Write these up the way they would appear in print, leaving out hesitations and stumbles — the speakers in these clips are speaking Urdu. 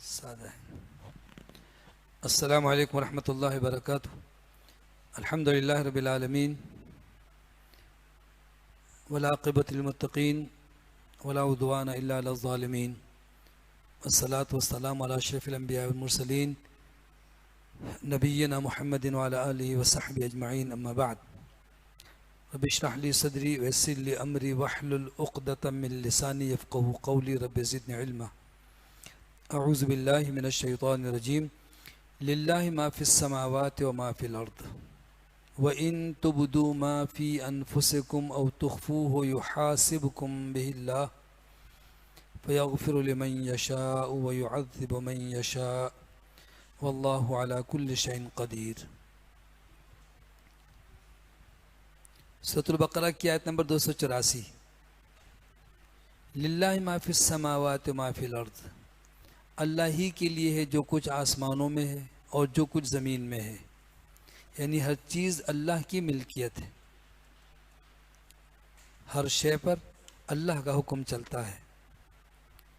سادہ ہے۔ السلام علیکم ورحمۃ اللہ وبرکاتہ۔ الحمد للہ رب العالمین والعاقبۃ للمتقین ولا عدوان الا علی الظالمین والصلاة والسلام علی اشرف الانبیاء والمرسلین نبینا محمد وعلی آلہ وصحبہ اجمعین، اما بعد۔ رب اشرح لی صدری ویسر لی امری واحلل عقدۃ من لسانی یفقهوا قولی، رب زدنی علما۔ اعوذ باللہ من الشیطان الرجیم۔ للہ ما فی السماوات وما فی الارض وَإِن تُبْدُوا مَا فِي أَنفُسِكُمْ أَوْ تُخْفُوهُ يُحَاسِبْكُم بِهِ اللَّهُ فَيَغْفِرُ لِمَن يَشَاءُ وَيُعَذِّبُ مَن يَشَاءُ وَاللَّهُ عَلَى كُلِّ شَيْءٍ قَدِيرٌ۔ سورۃ البقرہ کی آیت نمبر 284۔ للہ ما فی السماوات وما فی الارض، اللہ ہی کے لیے ہے جو کچھ آسمانوں میں ہے اور جو کچھ زمین میں ہے، یعنی ہر چیز اللہ کی ملکیت ہے، ہر شے پر اللہ کا حکم چلتا ہے،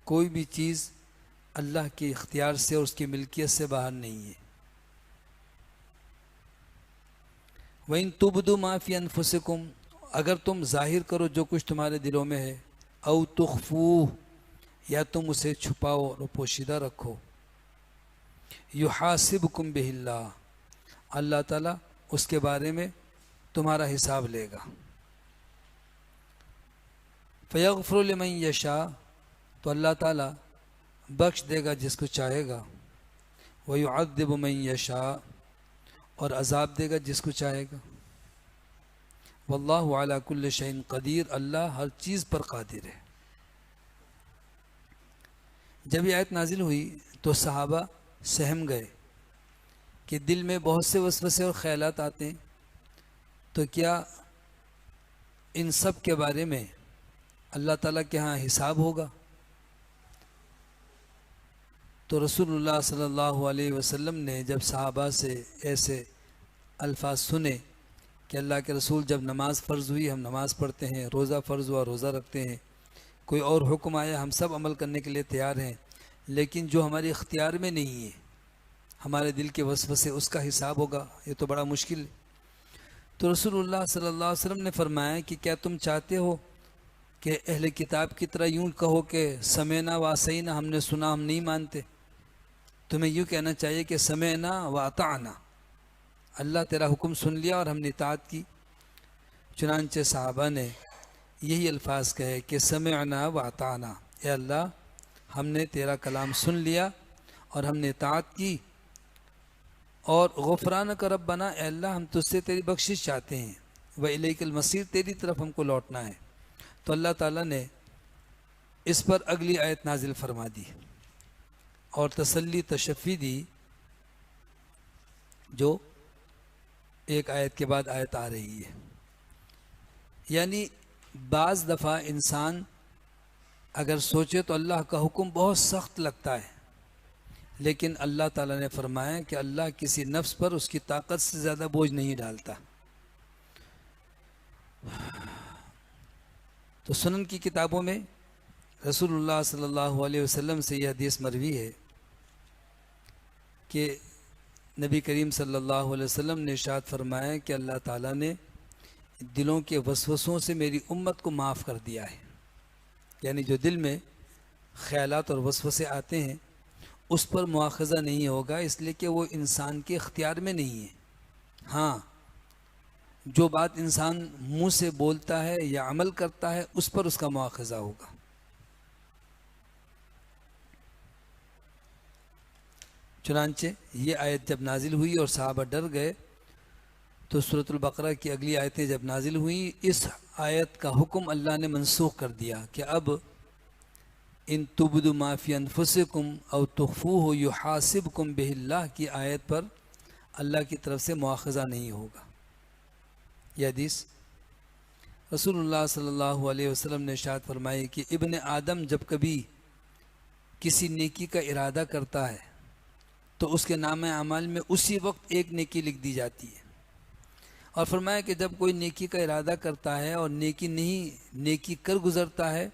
کوئی بھی چیز اللہ کے اختیار سے اور اس کی ملکیت سے باہر نہیں ہے۔ وَإِن تُبْدُوا مَا فِي أَنفُسِكُمْ، اگر تم ظاہر کرو جو کچھ تمہارے دلوں میں ہے، او تخفوہ، یا تم اسے چھپاؤ اور پوشیدہ رکھو، یحاسبکم بہ اللہ، اللہ تعالیٰ اس کے بارے میں تمہارا حساب لے گا۔ فیغفر لمن یشاء، تو اللہ تعالیٰ بخش دے گا جس کو چاہے گا، ویعذب من یشاء، اور عذاب دے گا جس کو چاہے گا۔ واللہ علی کل شیء قدیر، اللہ ہر چیز پر قادر ہے۔ جب یہ آیت نازل ہوئی تو صحابہ سہم گئے کہ دل میں بہت سے وسوسے اور خیالات آتے ہیں، تو کیا ان سب کے بارے میں اللہ تعالیٰ کے ہاں حساب ہوگا؟ تو رسول اللہ صلی اللہ علیہ وسلم نے جب صحابہ سے ایسے الفاظ سنے کہ اللہ کے رسول، جب نماز فرض ہوئی ہم نماز پڑھتے ہیں، روزہ فرض ہوا روزہ رکھتے ہیں، کوئی اور حکم آیا ہم سب عمل کرنے کے لیے تیار ہیں، لیکن جو ہمارے اختیار میں نہیں ہے، ہمارے دل کے وسوسے، اس کا حساب ہوگا، یہ تو بڑا مشکل ہے۔ تو رسول اللہ صلی اللہ علیہ وسلم نے فرمایا کہ کیا تم چاہتے ہو کہ اہل کتاب کی طرح یوں کہو کہ سمعنا وعصینا، ہم نے سنا ہم نہیں مانتے؟ تمہیں یوں کہنا چاہیے کہ سمعنا واطعنا، اللہ تیرا حکم سن لیا اور ہم نے اطاعت کی۔ چنانچہ صحابہ نے یہی الفاظ کہے کہ سمعنا واطعنا، اے اللہ ہم نے تیرا کلام سن لیا اور ہم نے اطاعت کی، اور غفرانک ربنا، اے اللہ ہم تجھ سے تیری بخشش چاہتے ہیں، وإلیک المصیر، تیری طرف ہم کو لوٹنا ہے۔ تو اللہ تعالیٰ نے اس پر اگلی آیت نازل فرما دی اور تسلی تشفی دی، جو ایک آیت کے بعد آیت آ رہی ہے۔ یعنی بعض دفعہ انسان اگر سوچے تو اللہ کا حکم بہت سخت لگتا ہے، لیکن اللہ تعالیٰ نے فرمایا کہ اللہ کسی نفس پر اس کی طاقت سے زیادہ بوجھ نہیں ڈالتا۔ تو سنن کی کتابوں میں رسول اللہ صلی اللہ علیہ وسلم سے یہ حدیث مروی ہے کہ نبی کریم صلی اللہ علیہ وسلم نے ارشاد فرمایا کہ اللہ تعالیٰ نے دلوں کے وسوسوں سے میری امت کو معاف کر دیا ہے، یعنی جو دل میں خیالات اور وسوسے آتے ہیں اس پر مواخذہ نہیں ہوگا، اس لیے کہ وہ انسان کے اختیار میں نہیں ہے۔ ہاں، جو بات انسان منہ سے بولتا ہے یا عمل کرتا ہے اس پر اس کا مواخذہ ہوگا۔ چنانچہ یہ آیت جب نازل ہوئی اور صحابہ ڈر گئے تو سورۃ البقرہ کی اگلی آیتیں جب نازل ہوئیں، اس آیت کا حکم اللہ نے منسوخ کر دیا کہ اب ان تبدوا ما فی انفسکم او تخفوہ یحاسبکم بہ اللہ کی آیت پر اللہ کی طرف سے مواخذہ نہیں ہوگا۔ یہ حدیث رسول اللہ صلی اللہ علیہ وسلم نے ارشاد فرمائی کہ ابن آدم جب کبھی کسی نیکی کا ارادہ کرتا ہے تو اس کے نام اعمال میں اسی وقت ایک نیکی لکھ دی جاتی ہے، اور فرمایا کہ جب کوئی نیکی کا ارادہ کرتا ہے اور نیکی کر گزرتا ہے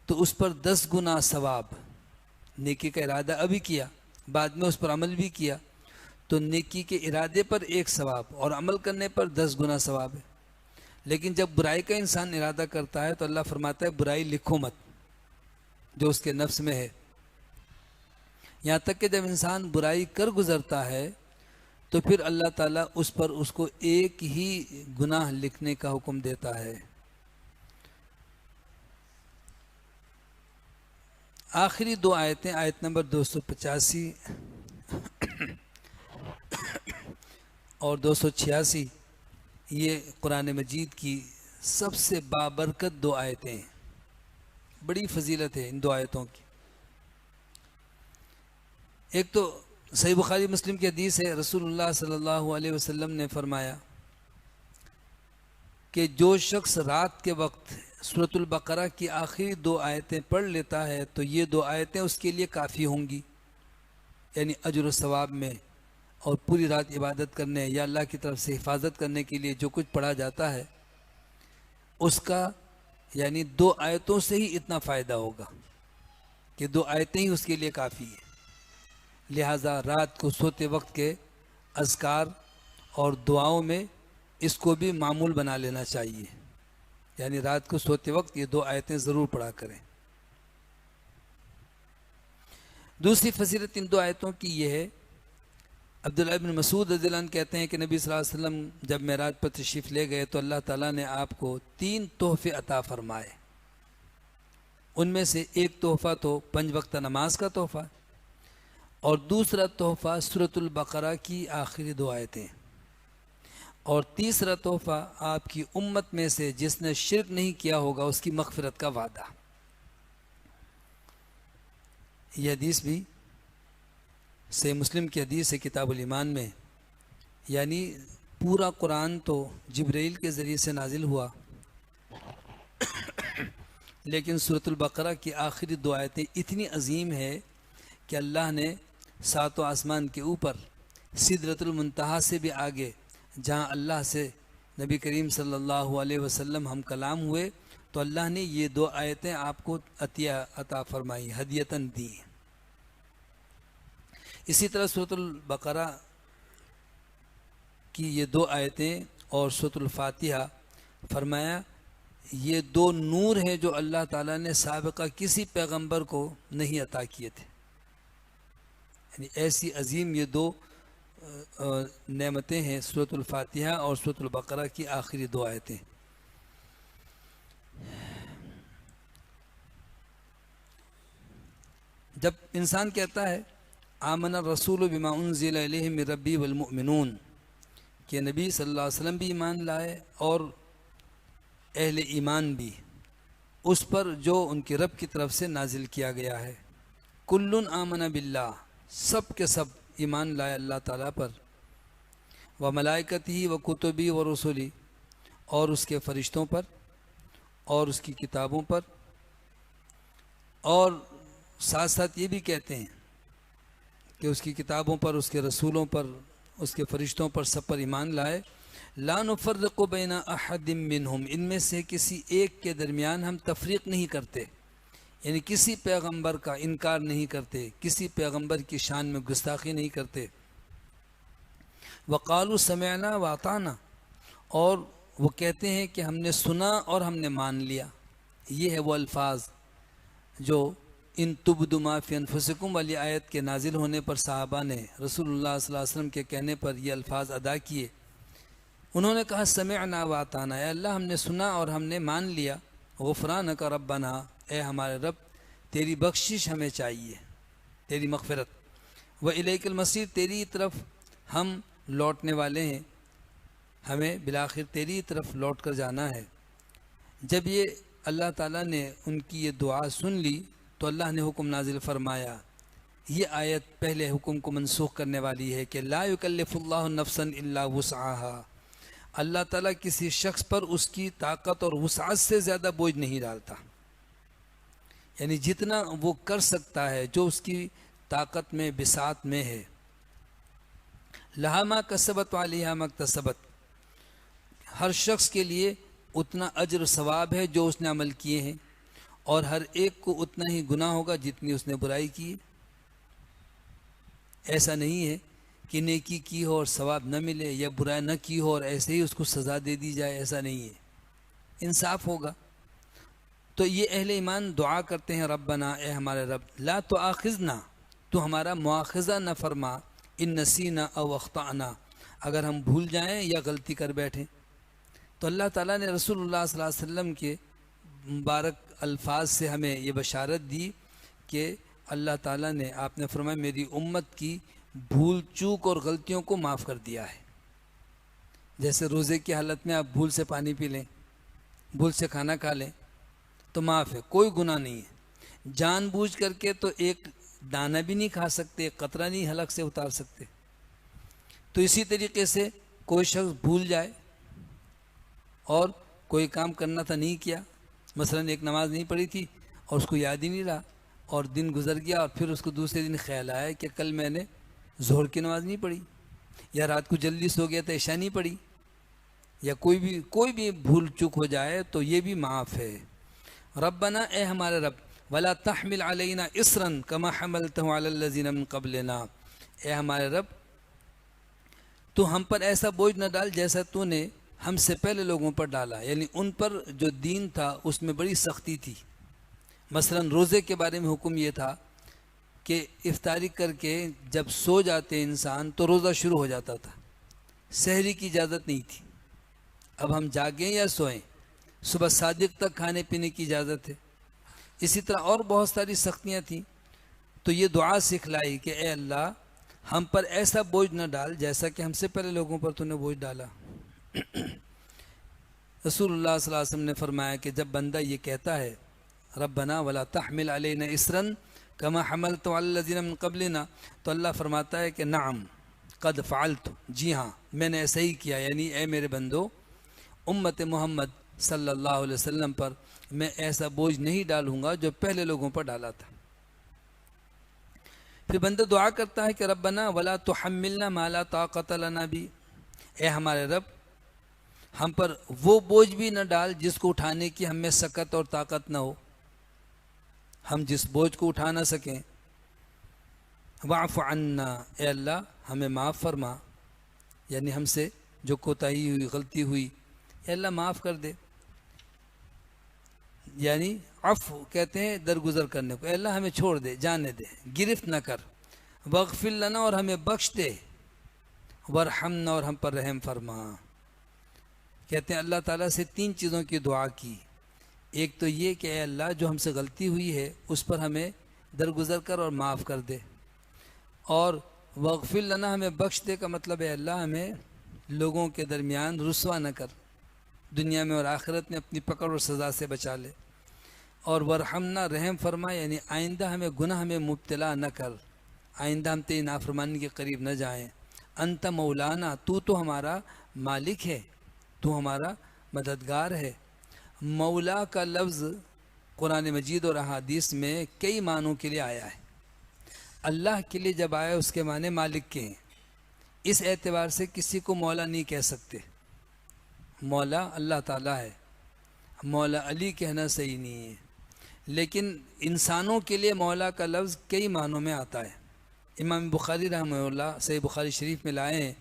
تو اس پر 10 گنا ثواب. نیکی کا ارادہ ابھی کیا، بعد میں اس پر عمل بھی کیا، تو نیکی کے ارادے پر 1 ثواب اور عمل کرنے پر 10 گنا ثواب ہے. لیکن جب برائی کا انسان ارادہ کرتا ہے تو اللہ فرماتا ہے برائی لکھو مت جو اس کے نفس میں ہے. یہاں تک کہ جب انسان برائی کر گزرتا ہے تو پھر اللہ تعالیٰ اس پر اس کو 1 ہی گناہ لکھنے کا حکم دیتا ہے. آخری 2 آیتیں، آیت نمبر 285 اور 286، یہ قرآن مجید کی سب سے بابرکت 2 آیتیں ہیں. بڑی فضیلت ہے ان 2 آیتوں کی. ایک تو صحیح بخاری مسلم کی حدیث ہے، رسول اللہ صلی اللہ علیہ وسلم نے فرمایا کہ جو شخص رات کے وقت سورۃ البقرہ کی آخری 2 آیتیں پڑھ لیتا ہے تو یہ 2 آیتیں اس کے لیے کافی ہوں گی، یعنی اجر و ثواب میں اور پوری رات عبادت کرنے یا اللہ کی طرف سے حفاظت کرنے کے لیے جو کچھ پڑھا جاتا ہے اس کا، یعنی 2 آیتوں سے ہی اتنا فائدہ ہوگا کہ 2 آیتیں ہی اس کے لیے کافی ہیں. لہٰذا رات کو سوتے وقت کے اذکار اور دعاؤں میں اس کو بھی معمول بنا لینا چاہیے، یعنی رات کو سوتے وقت یہ 2 آیتیں ضرور پڑھا کریں. دوسری فضیلت ان 2 آیتوں کی یہ ہے، عبداللہ بن مسعود رضی اللہ عنہ کہتے ہیں کہ نبی صلی اللہ علیہ وسلم جب معراج پر تشریف لے گئے تو اللہ تعالیٰ نے آپ کو 3 تحفے عطا فرمائے. ان میں سے ایک تحفہ تو 5 وقت نماز کا تحفہ اور دوسرا تحفہ سورۃ البقرہ کی آخری 2 آیتیں، اور تیسرا تحفہ آپ کی امت میں سے جس نے شرک نہیں کیا ہوگا اس کی مغفرت کا وعدہ. یہ حدیث بھی صحیح مسلم کی حدیث ہے کتاب الایمان میں. یعنی پورا قرآن تو جبرائیل کے ذریعے سے نازل ہوا، لیکن سورۃ البقرہ کی آخری 2 آیتیں اتنی عظیم ہے کہ اللہ نے 7 آسمان کے اوپر سدرۃ المنتہا سے بھی آگے جہاں اللہ سے نبی کریم صلی اللہ علیہ وسلم ہم کلام ہوئے تو اللہ نے یہ 2 آیتیں آپ کو عطا فرمائی، ہدیتاً دی. اسی طرح سورۃ البقرہ کی یہ 2 آیتیں اور سورۃ الفاتحہ فرمایا یہ 2 نور ہیں جو اللہ تعالیٰ نے سابقہ کسی پیغمبر کو نہیں عطا کیے تھے. یعنی ایسی عظیم یہ 2 نعمتیں ہیں، سورۃ الفاتحہ اور سورۃ البقرہ کی آخری 2 آیتیں. جب انسان کہتا ہے آمن الرسول بما انزل الیہ من ربی والمؤمنون کہ نبی صلی اللہ علیہ وسلم بھی ایمان لائے اور اہل ایمان بھی اس پر جو ان کے رب کی طرف سے نازل کیا گیا ہے. کل آمن باللہ، سب کے سب ایمان لائے اللہ تعالیٰ پر، و ملائکتہ و کتبی و رسولی، اور اس کے فرشتوں پر اور اس کی کتابوں پر، اور ساتھ ساتھ یہ بھی کہتے ہیں کہ اس کی کتابوں پر، اس کے رسولوں پر، اس کے فرشتوں پر سب پر ایمان لائے. لا نفرق بین احد منہم، ان میں سے کسی ایک کے درمیان ہم تفریق نہیں کرتے، یعنی کسی پیغمبر کا انکار نہیں کرتے، کسی پیغمبر کی شان میں گستاخی نہیں کرتے. وقالوا سمعنا واطعنا، اور وہ کہتے ہیں کہ ہم نے سنا اور ہم نے مان لیا. یہ ہے وہ الفاظ جو ان تبدوا ما فی انفسکم والی آیت کے نازل ہونے پر صحابہ نے رسول اللہ صلی اللہ علیہ وسلم کے کہنے پر یہ الفاظ ادا کیے. انہوں نے کہا سمعنا واطعنا، اے اللہ ہم نے سنا اور ہم نے مان لیا. غفرانک ربنا، اے ہمارے رب تیری بخشش ہمیں چاہیے، تیری مغفرت. وإلیک المصیر، تیری طرف ہم لوٹنے والے ہیں، ہمیں بالآخر تیری طرف لوٹ کر جانا ہے. جب یہ اللہ تعالیٰ نے ان کی یہ دعا سن لی تو اللہ نے حکم نازل فرمایا. یہ آیت پہلے حکم کو منسوخ کرنے والی ہے کہ لا یکلف اللہ نفسا الا وسعها، اللہ تعالیٰ کسی شخص پر اس کی طاقت اور وسعت سے زیادہ بوجھ نہیں ڈالتا، یعنی جتنا وہ کر سکتا ہے جو اس کی طاقت میں بسعت میں ہے. لہا ما کسبت وعلیہا ما اکتسبت، ہر شخص کے لیے اتنا اجر و ثواب ہے جو اس نے عمل کیے ہیں، اور ہر ایک کو اتنا ہی گناہ ہوگا جتنی اس نے برائی کی. ایسا نہیں ہے کہ نیکی کی ہو اور ثواب نہ ملے، یا برائی نہ کی ہو اور ایسے ہی اس کو سزا دے دی جائے، ایسا نہیں ہے، انصاف ہوگا. تو یہ اہل ایمان دعا کرتے ہیں ربنا، اے ہمارے رب، لا تؤاخذنا، تو ہمارا مواخذہ نہ فرما، ان نسینا او اخطأنا، اگر ہم بھول جائیں یا غلطی کر بیٹھیں. تو اللہ تعالیٰ نے رسول اللہ صلی اللہ علیہ وسلم کے مبارک الفاظ سے ہمیں یہ بشارت دی کہ اللہ تعالیٰ نے، آپ نے فرمایا، میری امت کی بھول چوک اور غلطیوں کو معاف کر دیا ہے. جیسے روزے کی حالت میں آپ بھول سے پانی پی لیں، بھول سے کھانا کھا لیں تو معاف ہے، کوئی گناہ نہیں ہے. جان بوجھ کر کے تو ایک دانہ بھی نہیں کھا سکتے، ایک قطرہ نہیں حلق سے اتار سکتے. تو اسی طریقے سے کوئی شخص بھول جائے اور کوئی کام کرنا تھا نہیں کیا، مثلا ایک نماز نہیں پڑھی تھی اور اس کو یاد ہی نہیں رہا، اور دن گزر گیا اور پھر اس کو دوسرے دن خیال آیا کہ کل میں نے ظہر کی نماز نہیں پڑھی، یا رات کو جلدی سو گیا تو عشاء نہیں پڑھی، یا کوئی بھی بھول چک ہو جائے تو یہ بھی معاف ہے. ربنا، اے ہمارے رب، ولا تحمل علینا اصرا کما حملته علی الذین من قبلنا، اے ہمارے رب تو ہم پر ایسا بوجھ نہ ڈال جیسا تو نے ہم سے پہلے لوگوں پر ڈالا. یعنی ان پر جو دین تھا اس میں بڑی سختی تھی. مثلا روزے کے بارے میں حکم یہ تھا کہ افطاری کر کے جب سو جاتے انسان تو روزہ شروع ہو جاتا تھا، سحری کی اجازت نہیں تھی. اب ہم جاگیں یا سوئیں، صبح صادق تک کھانے پینے کی اجازت ہے. اسی طرح اور بہت ساری سختیاں تھیں. تو یہ دعا سکھلائی کہ اے اللہ ہم پر ایسا بوجھ نہ ڈال جیسا کہ ہم سے پہلے لوگوں پر تو نے بوجھ ڈالا. رسول اللہ صلی اللہ علیہ وسلم نے فرمایا کہ جب بندہ یہ کہتا ہے ربنا ولا تحمل علینا اصرا کما حملت علی الذین من قبلنا، تو اللہ فرماتا ہے کہ نعم قد فعلت، جی ہاں میں نے ایسا ہی کیا. یعنی اے میرے بندو، امت محمد صلی اللہ علیہ وسلم پر میں ایسا بوجھ نہیں ڈالوں گا جو پہلے لوگوں پر ڈالا تھا. پھر بندہ دعا کرتا ہے کہ ربنا ولا تحملنا ما لا طاقت لنا بھی، اے ہمارے رب ہم پر وہ بوجھ بھی نہ ڈال جس کو اٹھانے کی ہم میں سکت اور طاقت نہ ہو، ہم جس بوجھ کو اٹھا نہ سکیں. واعف عنا، اے اللہ ہمیں معاف فرما، یعنی ہم سے جو کوتاہی ہوئی، غلطی ہوئی، اے اللہ معاف کر دے. یعنی عفو کہتے ہیں درگزر کرنے کو، اے اللہ ہمیں چھوڑ دے، جانے دے، گرفت نہ کر. واغفر لنا، اور ہمیں بخش دے. ورحمنا، اور ہم پر رحم فرما. کہتے ہیں اللہ تعالیٰ سے 3 چیزوں کی دعا کی. ایک تو یہ کہ اے اللہ جو ہم سے غلطی ہوئی ہے اس پر ہمیں درگزر کر اور معاف کر دے. اور واغفر لنا، ہمیں بخش دے کا مطلب ہے اللہ ہمیں لوگوں کے درمیان رسوا نہ کر، دنیا میں اور آخرت میں اپنی پکڑ اور سزا سے بچا لے. اور ورحمنا، رحم فرما، یعنی آئندہ ہمیں گناہ میں مبتلا نہ کر، آئندہ ہم تیری نافرمانی کے قریب نہ جائیں. انت مولانا، تو ہمارا مالک ہے، تو ہمارا مددگار ہے. مولا کا لفظ قرآن مجید اور احادیث میں کئی معنوں کے لیے آیا ہے. اللہ کے لیے جب آیا اس کے معنی مالک کے ہیں. اس اعتبار سے کسی کو مولا نہیں کہہ سکتے، مولا اللہ تعالیٰ ہے، مولا علی کہنا صحیح نہیں ہے. لیکن انسانوں کے لیے مولا کا لفظ کئی معنوں میں آتا ہے. امام بخاری رحمہ اللہ صحیح بخاری شریف میں لائے ہیں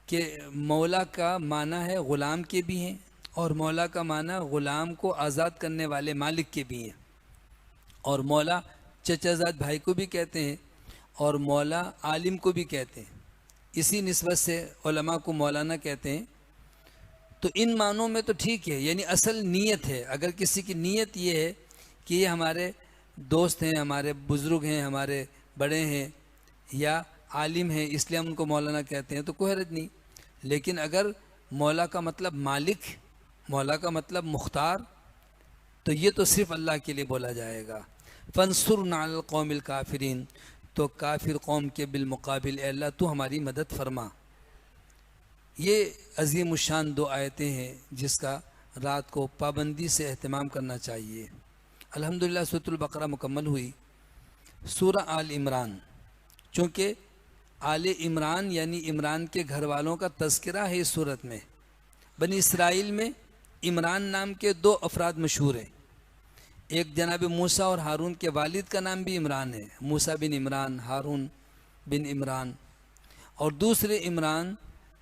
کہ مولا کا معنی ہے غلام کے بھی ہیں، اور مولا کا معنی غلام کو آزاد کرنے والے مالک کے بھی ہیں. اور مولا چچا زاد بھائی کو بھی کہتے ہیں، اور مولا عالم کو بھی کہتے ہیں. اسی نسبت سے علماء کو مولانا کہتے ہیں. تو ان معنوں میں تو ٹھیک ہے، یعنی اصل نیت ہے. اگر کسی کی نیت یہ ہے کہ یہ ہمارے دوست ہیں، ہمارے بزرگ ہیں، ہمارے بڑے ہیں یا عالم ہیں، اس لیے ہم ان کو مولانا کہتے ہیں، تو کوئی حرج نہیں. لیکن اگر مولا کا مطلب مالک، مولا کا مطلب مختار، تو یہ تو صرف اللہ کے لیے بولا جائے گا. فانصرنا علی القوم الکافرین، تو کافر قوم کے بالمقابل اے اللہ تو ہماری مدد فرما. یہ عظیم الشان 2 آیتیں ہیں جس کا رات کو پابندی سے اہتمام کرنا چاہیے. الحمدللہ سورۃ البقرہ مکمل ہوئی. سورہ آل عمران، چونکہ آل عمران یعنی عمران کے گھر والوں کا تذکرہ ہے اس صورت میں. بنی اسرائیل میں عمران نام کے 2 افراد مشہور ہیں. ایک جناب موسیٰ اور ہارون کے والد کا نام بھی عمران ہے، موسیٰ بن عمران، ہارون بن عمران، اور دوسرے عمران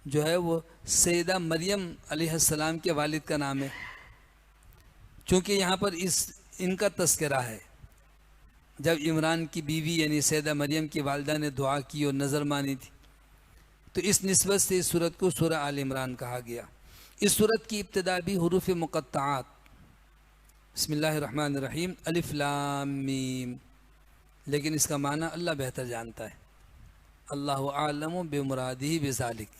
جو ہے وہ سیدہ مریم علیہ السلام کے والد کا نام ہے، چونکہ یہاں پر ان کا تذکرہ ہے۔ جب عمران کی بیوی یعنی سیدہ مریم کی والدہ نے دعا کی اور نظر مانی تھی، تو اس نسبت سے اس سورت کو سورہ آل عمران کہا گیا۔ اس سورت کی ابتدا بھی حروف مقطعات، بسم اللہ الرحمن الرحیم، الف لام میم، لیکن اس کا معنی اللہ بہتر جانتا ہے۔ اللہ عالم بمرادہ بذالک،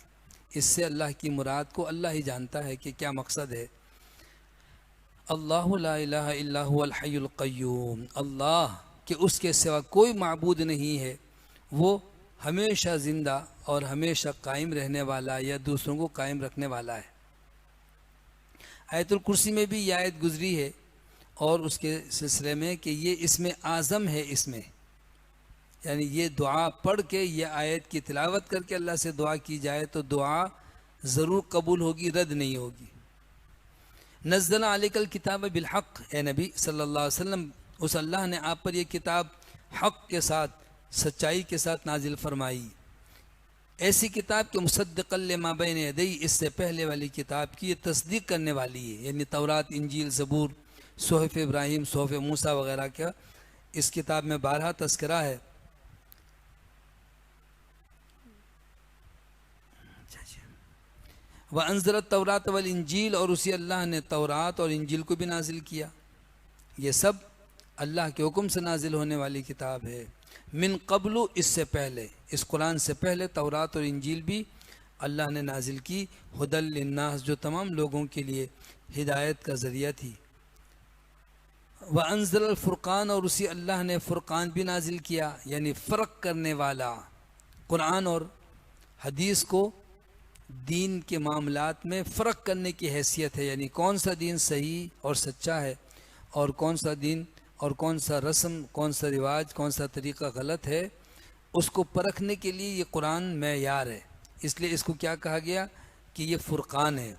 اس سے اللہ کی مراد کو اللہ ہی جانتا ہے کہ کیا مقصد ہے۔ اللہ لا الہ الا هو الحی القیوم، اللہ کہ اس کے سوا کوئی معبود نہیں ہے، وہ ہمیشہ زندہ اور ہمیشہ قائم رہنے والا یا دوسروں کو قائم رکھنے والا ہے۔ آیت الکرسی میں بھی یہ آیت گزری ہے، اور اس کے سلسلے میں کہ یہ اسم اعظم ہے، اس میں یعنی یہ دعا پڑھ کے یہ آیت کی تلاوت کر کے اللہ سے دعا کی جائے تو دعا ضرور قبول ہوگی، رد نہیں ہوگی۔ نزل علیک الکتاب بالحق، اے نبی صلی اللہ علیہ وسلم، اس اللہ نے آپ پر یہ کتاب حق کے ساتھ، سچائی کے ساتھ نازل فرمائی، ایسی کتاب کہ مصدقا لما بین یدی، اس سے پہلے والی کتاب کی یہ تصدیق کرنے والی ہے، یعنی تورات، انجیل، زبور، صحف ابراہیم، صحف موسیٰ وغیرہ کا اس کتاب میں بارہا تذکرہ ہے۔ وَأَنزَلَ التَّوْرَاةَ وَالْإِنجِيلَ، اور اسی اللہ نے تورات اور انجیل کو بھی نازل کیا۔ یہ سب اللہ کے حکم سے نازل ہونے والی کتاب ہے۔ من قبل، اس سے پہلے، اس قرآن سے پہلے تورات اور انجیل بھی اللہ نے نازل کی، ہدی للناس، جو تمام لوگوں کے لیے ہدایت کا ذریعہ تھی۔ وَأَنزَلَ الْفُرْقَانَ، اور اسی اللہ نے فرقان بھی نازل کیا، یعنی فرق کرنے والا۔ قرآن اور حدیث کو دین کے معاملات میں فرق کرنے کی حیثیت ہے، یعنی کون سا دین صحیح اور سچا ہے، اور کون سا دین اور کون سا رسم، کون سا رواج، کون سا طریقہ غلط ہے، اس کو پرکھنے کے لیے یہ قرآن معیار ہے۔ اس لیے اس کو کیا کہا گیا کہ یہ فرقان ہے۔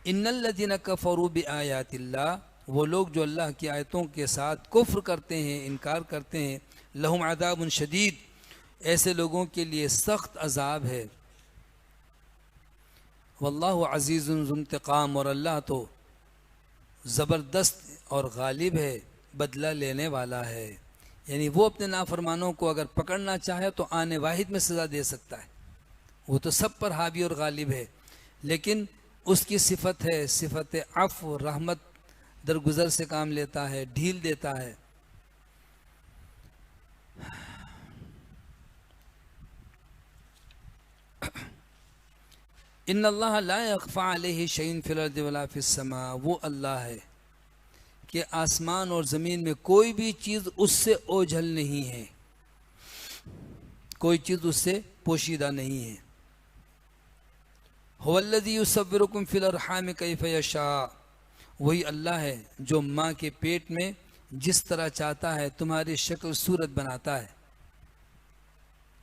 ان الذین کفروا بآیات اللہ، وہ لوگ جو اللہ کی آیتوں کے ساتھ کفر کرتے ہیں، انکار کرتے ہیں، لہم عذاب شدید، ایسے لوگوں کے لیے سخت عذاب ہے۔ واللہ عزیز ذو انتقام، اور اللہ تو زبردست اور غالب ہے، بدلہ لینے والا ہے، یعنی وہ اپنے نافرمانوں کو اگر پکڑنا چاہے تو آنے واحد میں سزا دے سکتا ہے، وہ تو سب پر حاوی اور غالب ہے، لیکن اس کی صفت ہے صفت عفو، رحمت، درگزر سے کام لیتا ہے، ڈھیل دیتا ہے۔ ان اللہ لا یخفی علیہ شیء فی الارض ولا فی السماء، وہ اللہ ہے کہ آسمان اور زمین میں کوئی بھی چیز اس سے اوجھل نہیں ہے، کوئی چیز اس سے پوشیدہ نہیں ہے۔ هو الذی یصورکم فی الارحام کیف یشاء، وہی اللہ ہے جو ماں کے پیٹ میں جس طرح چاہتا ہے تمہاری شکل صورت بناتا ہے۔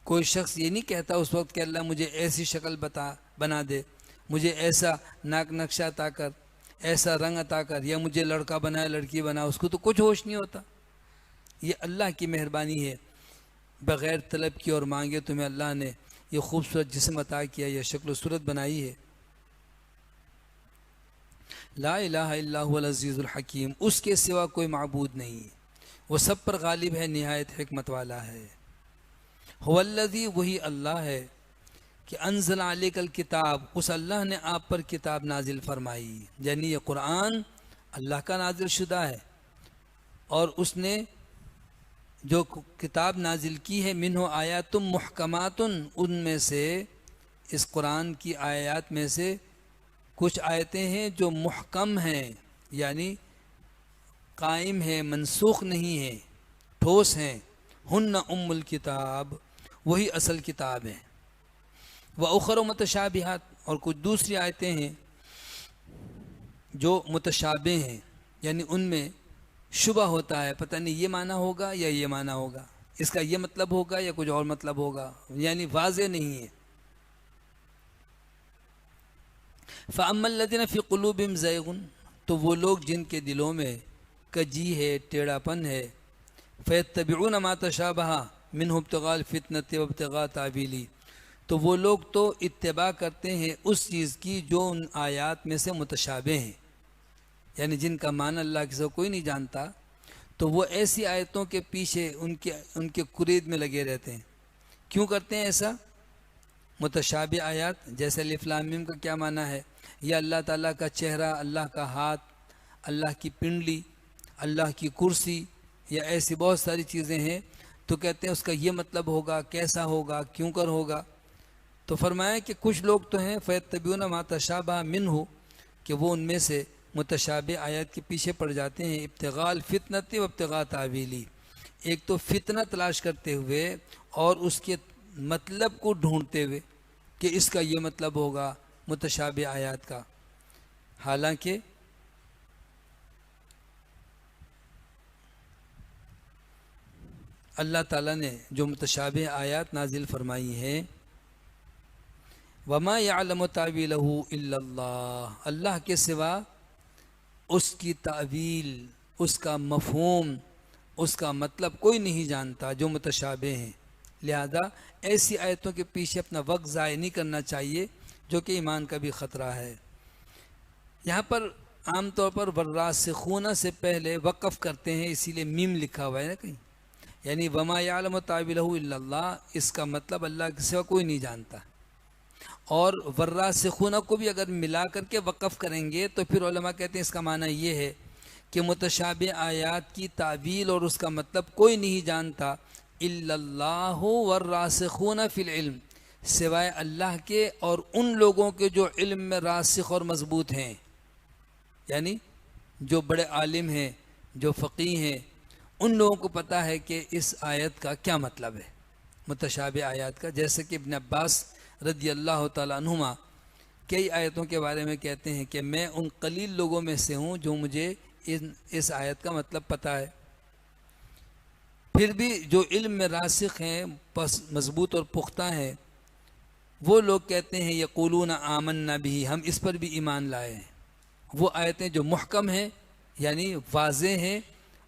کوئی شخص یہ نہیں کہتا اس وقت کہ اللہ مجھے ایسی شکل بنا دے، مجھے ایسا ناک نقشہ عطا کر، ایسا رنگ عطا کر، یا مجھے لڑکا بنا لڑکی بنا، اس کو تو کچھ ہوش نہیں ہوتا۔ یہ اللہ کی مہربانی ہے، بغیر طلب کی اور مانگے تمہیں اللہ نے یہ خوبصورت جسم عطا کیا، یہ شکل و صورت بنائی ہے۔ لا الہ الا هو العزیز الحکیم، اس کے سوا کوئی معبود نہیں، وہ سب پر غالب ہے، نہایت حکمت والا ہے۔ هو الذی، وہی اللہ ہے کہ انزل علیک الکتاب، اس اللہ نے آپ پر کتاب نازل فرمائی، یعنی یہ قرآن اللہ کا نازل شدہ ہے، اور اس نے جو کتاب نازل کی ہے، منہ آیات محکمات، ان میں سے اس قرآن کی آیات میں سے کچھ آیتیں ہیں جو محکم ہیں، یعنی قائم ہیں، منسوخ نہیں ہیں، ٹھوس ہیں۔ ہن ام الکتاب، وہی اصل کتاب ہیں۔ وَأُخَرُ مُتَشَابِهَاتٌ، اور کچھ دوسری آیتیں ہیں جو متشابہ ہیں، یعنی ان میں شبہ ہوتا ہے، پتہ نہیں یہ معنی ہوگا یا یہ معنی ہوگا، اس کا یہ مطلب ہوگا یا کچھ اور مطلب ہوگا، یعنی واضح نہیں ہے۔ فَأَمَّا الَّذِينَ فِي قُلُوبِهِمْ زَيْغٌ، تو وہ لوگ جن کے دلوں میں کجی ہے، ٹیڑھا پن ہے۔ فیتبعون ما تشابہ منہ ابتغاء الفتنۃ وابتغاء تاویلہ، تو وہ لوگ تو اتباع کرتے ہیں اس چیز کی جو ان آیات میں سے متشابہ ہیں، یعنی جن کا معنی اللہ کے سوا کوئی نہیں جانتا، تو وہ ایسی آیتوں کے پیچھے ان کے قرید میں لگے رہتے ہیں۔ کیوں کرتے ہیں ایسا؟ متشابہ آیات جیسے الف لام میم کا کیا معنی ہے، یا اللہ تعالیٰ کا چہرہ، اللہ کا ہاتھ، اللہ کی پنڈلی، اللہ کی کرسی، یا ایسی بہت ساری چیزیں ہیں، تو کہتے ہیں اس کا یہ مطلب ہوگا، کیسا ہوگا، کیوں کر ہوگا۔ تو فرمایا کہ کچھ لوگ تو ہیں فیتبعون ما تشابہ منہ، کہ وہ ان میں سے متشابہ آیات کے پیچھے پڑ جاتے ہیں، ابتغاء الفتنۃ و ابتغاء تاویلہ، ایک تو فتنہ تلاش کرتے ہوئے اور اس کے مطلب کو ڈھونڈتے ہوئے کہ اس کا یہ مطلب ہوگا متشابہ آیات کا، حالانکہ اللہ تعالیٰ نے جو متشابہ آیات نازل فرمائی ہیں، وَمَا يَعْلَمُ تَأْوِيلَهُ إِلَّا اللَّهُ، اللہ کے سوا اس کی تعویل، اس کا مفہوم، اس کا مطلب کوئی نہیں جانتا جو متشابہ ہیں۔ لہذا ایسی آیتوں کے پیچھے اپنا وقت ضائع نہیں کرنا چاہیے، جو کہ ایمان کا بھی خطرہ ہے۔ یہاں پر عام طور پر والراسخون سے پہلے وقف کرتے ہیں، اسی لیے میم لکھا ہوا ہے نا کہیں، یعنی وما یعلم تاویلہ الا اللہ، اس کا مطلب اللہ کے سوا کوئی نہیں جانتا۔ اور والراسخون کو بھی اگر ملا کر کے وقف کریں گے تو پھر علماء کہتے ہیں اس کا معنی یہ ہے کہ متشابہ آیات کی تعویل اور اس کا مطلب کوئی نہیں جانتا الا اللہ والراسخون فی العلم، سوائے اللہ کے اور ان لوگوں کے جو علم میں راسخ اور مضبوط ہیں، یعنی جو بڑے عالم ہیں، جو فقیہ ہیں، ان لوگوں کو پتہ ہے کہ اس آیت کا کیا مطلب ہے، متشابہ آیات کا۔ جیسے کہ ابن عباس رضی اللہ تعالیٰ عنہما کئی آیتوں کے بارے میں کہتے ہیں کہ میں ان قلیل لوگوں میں سے ہوں جو مجھے اس آیت کا مطلب پتہ ہے۔ پھر بھی جو علم میں راسخ ہیں، پس مضبوط اور پختہ ہیں، وہ لوگ کہتے ہیں یقولون آمنا بھی، ہم اس پر بھی ایمان لائے ہیں۔ وہ آیتیں جو محکم ہیں یعنی واضح ہیں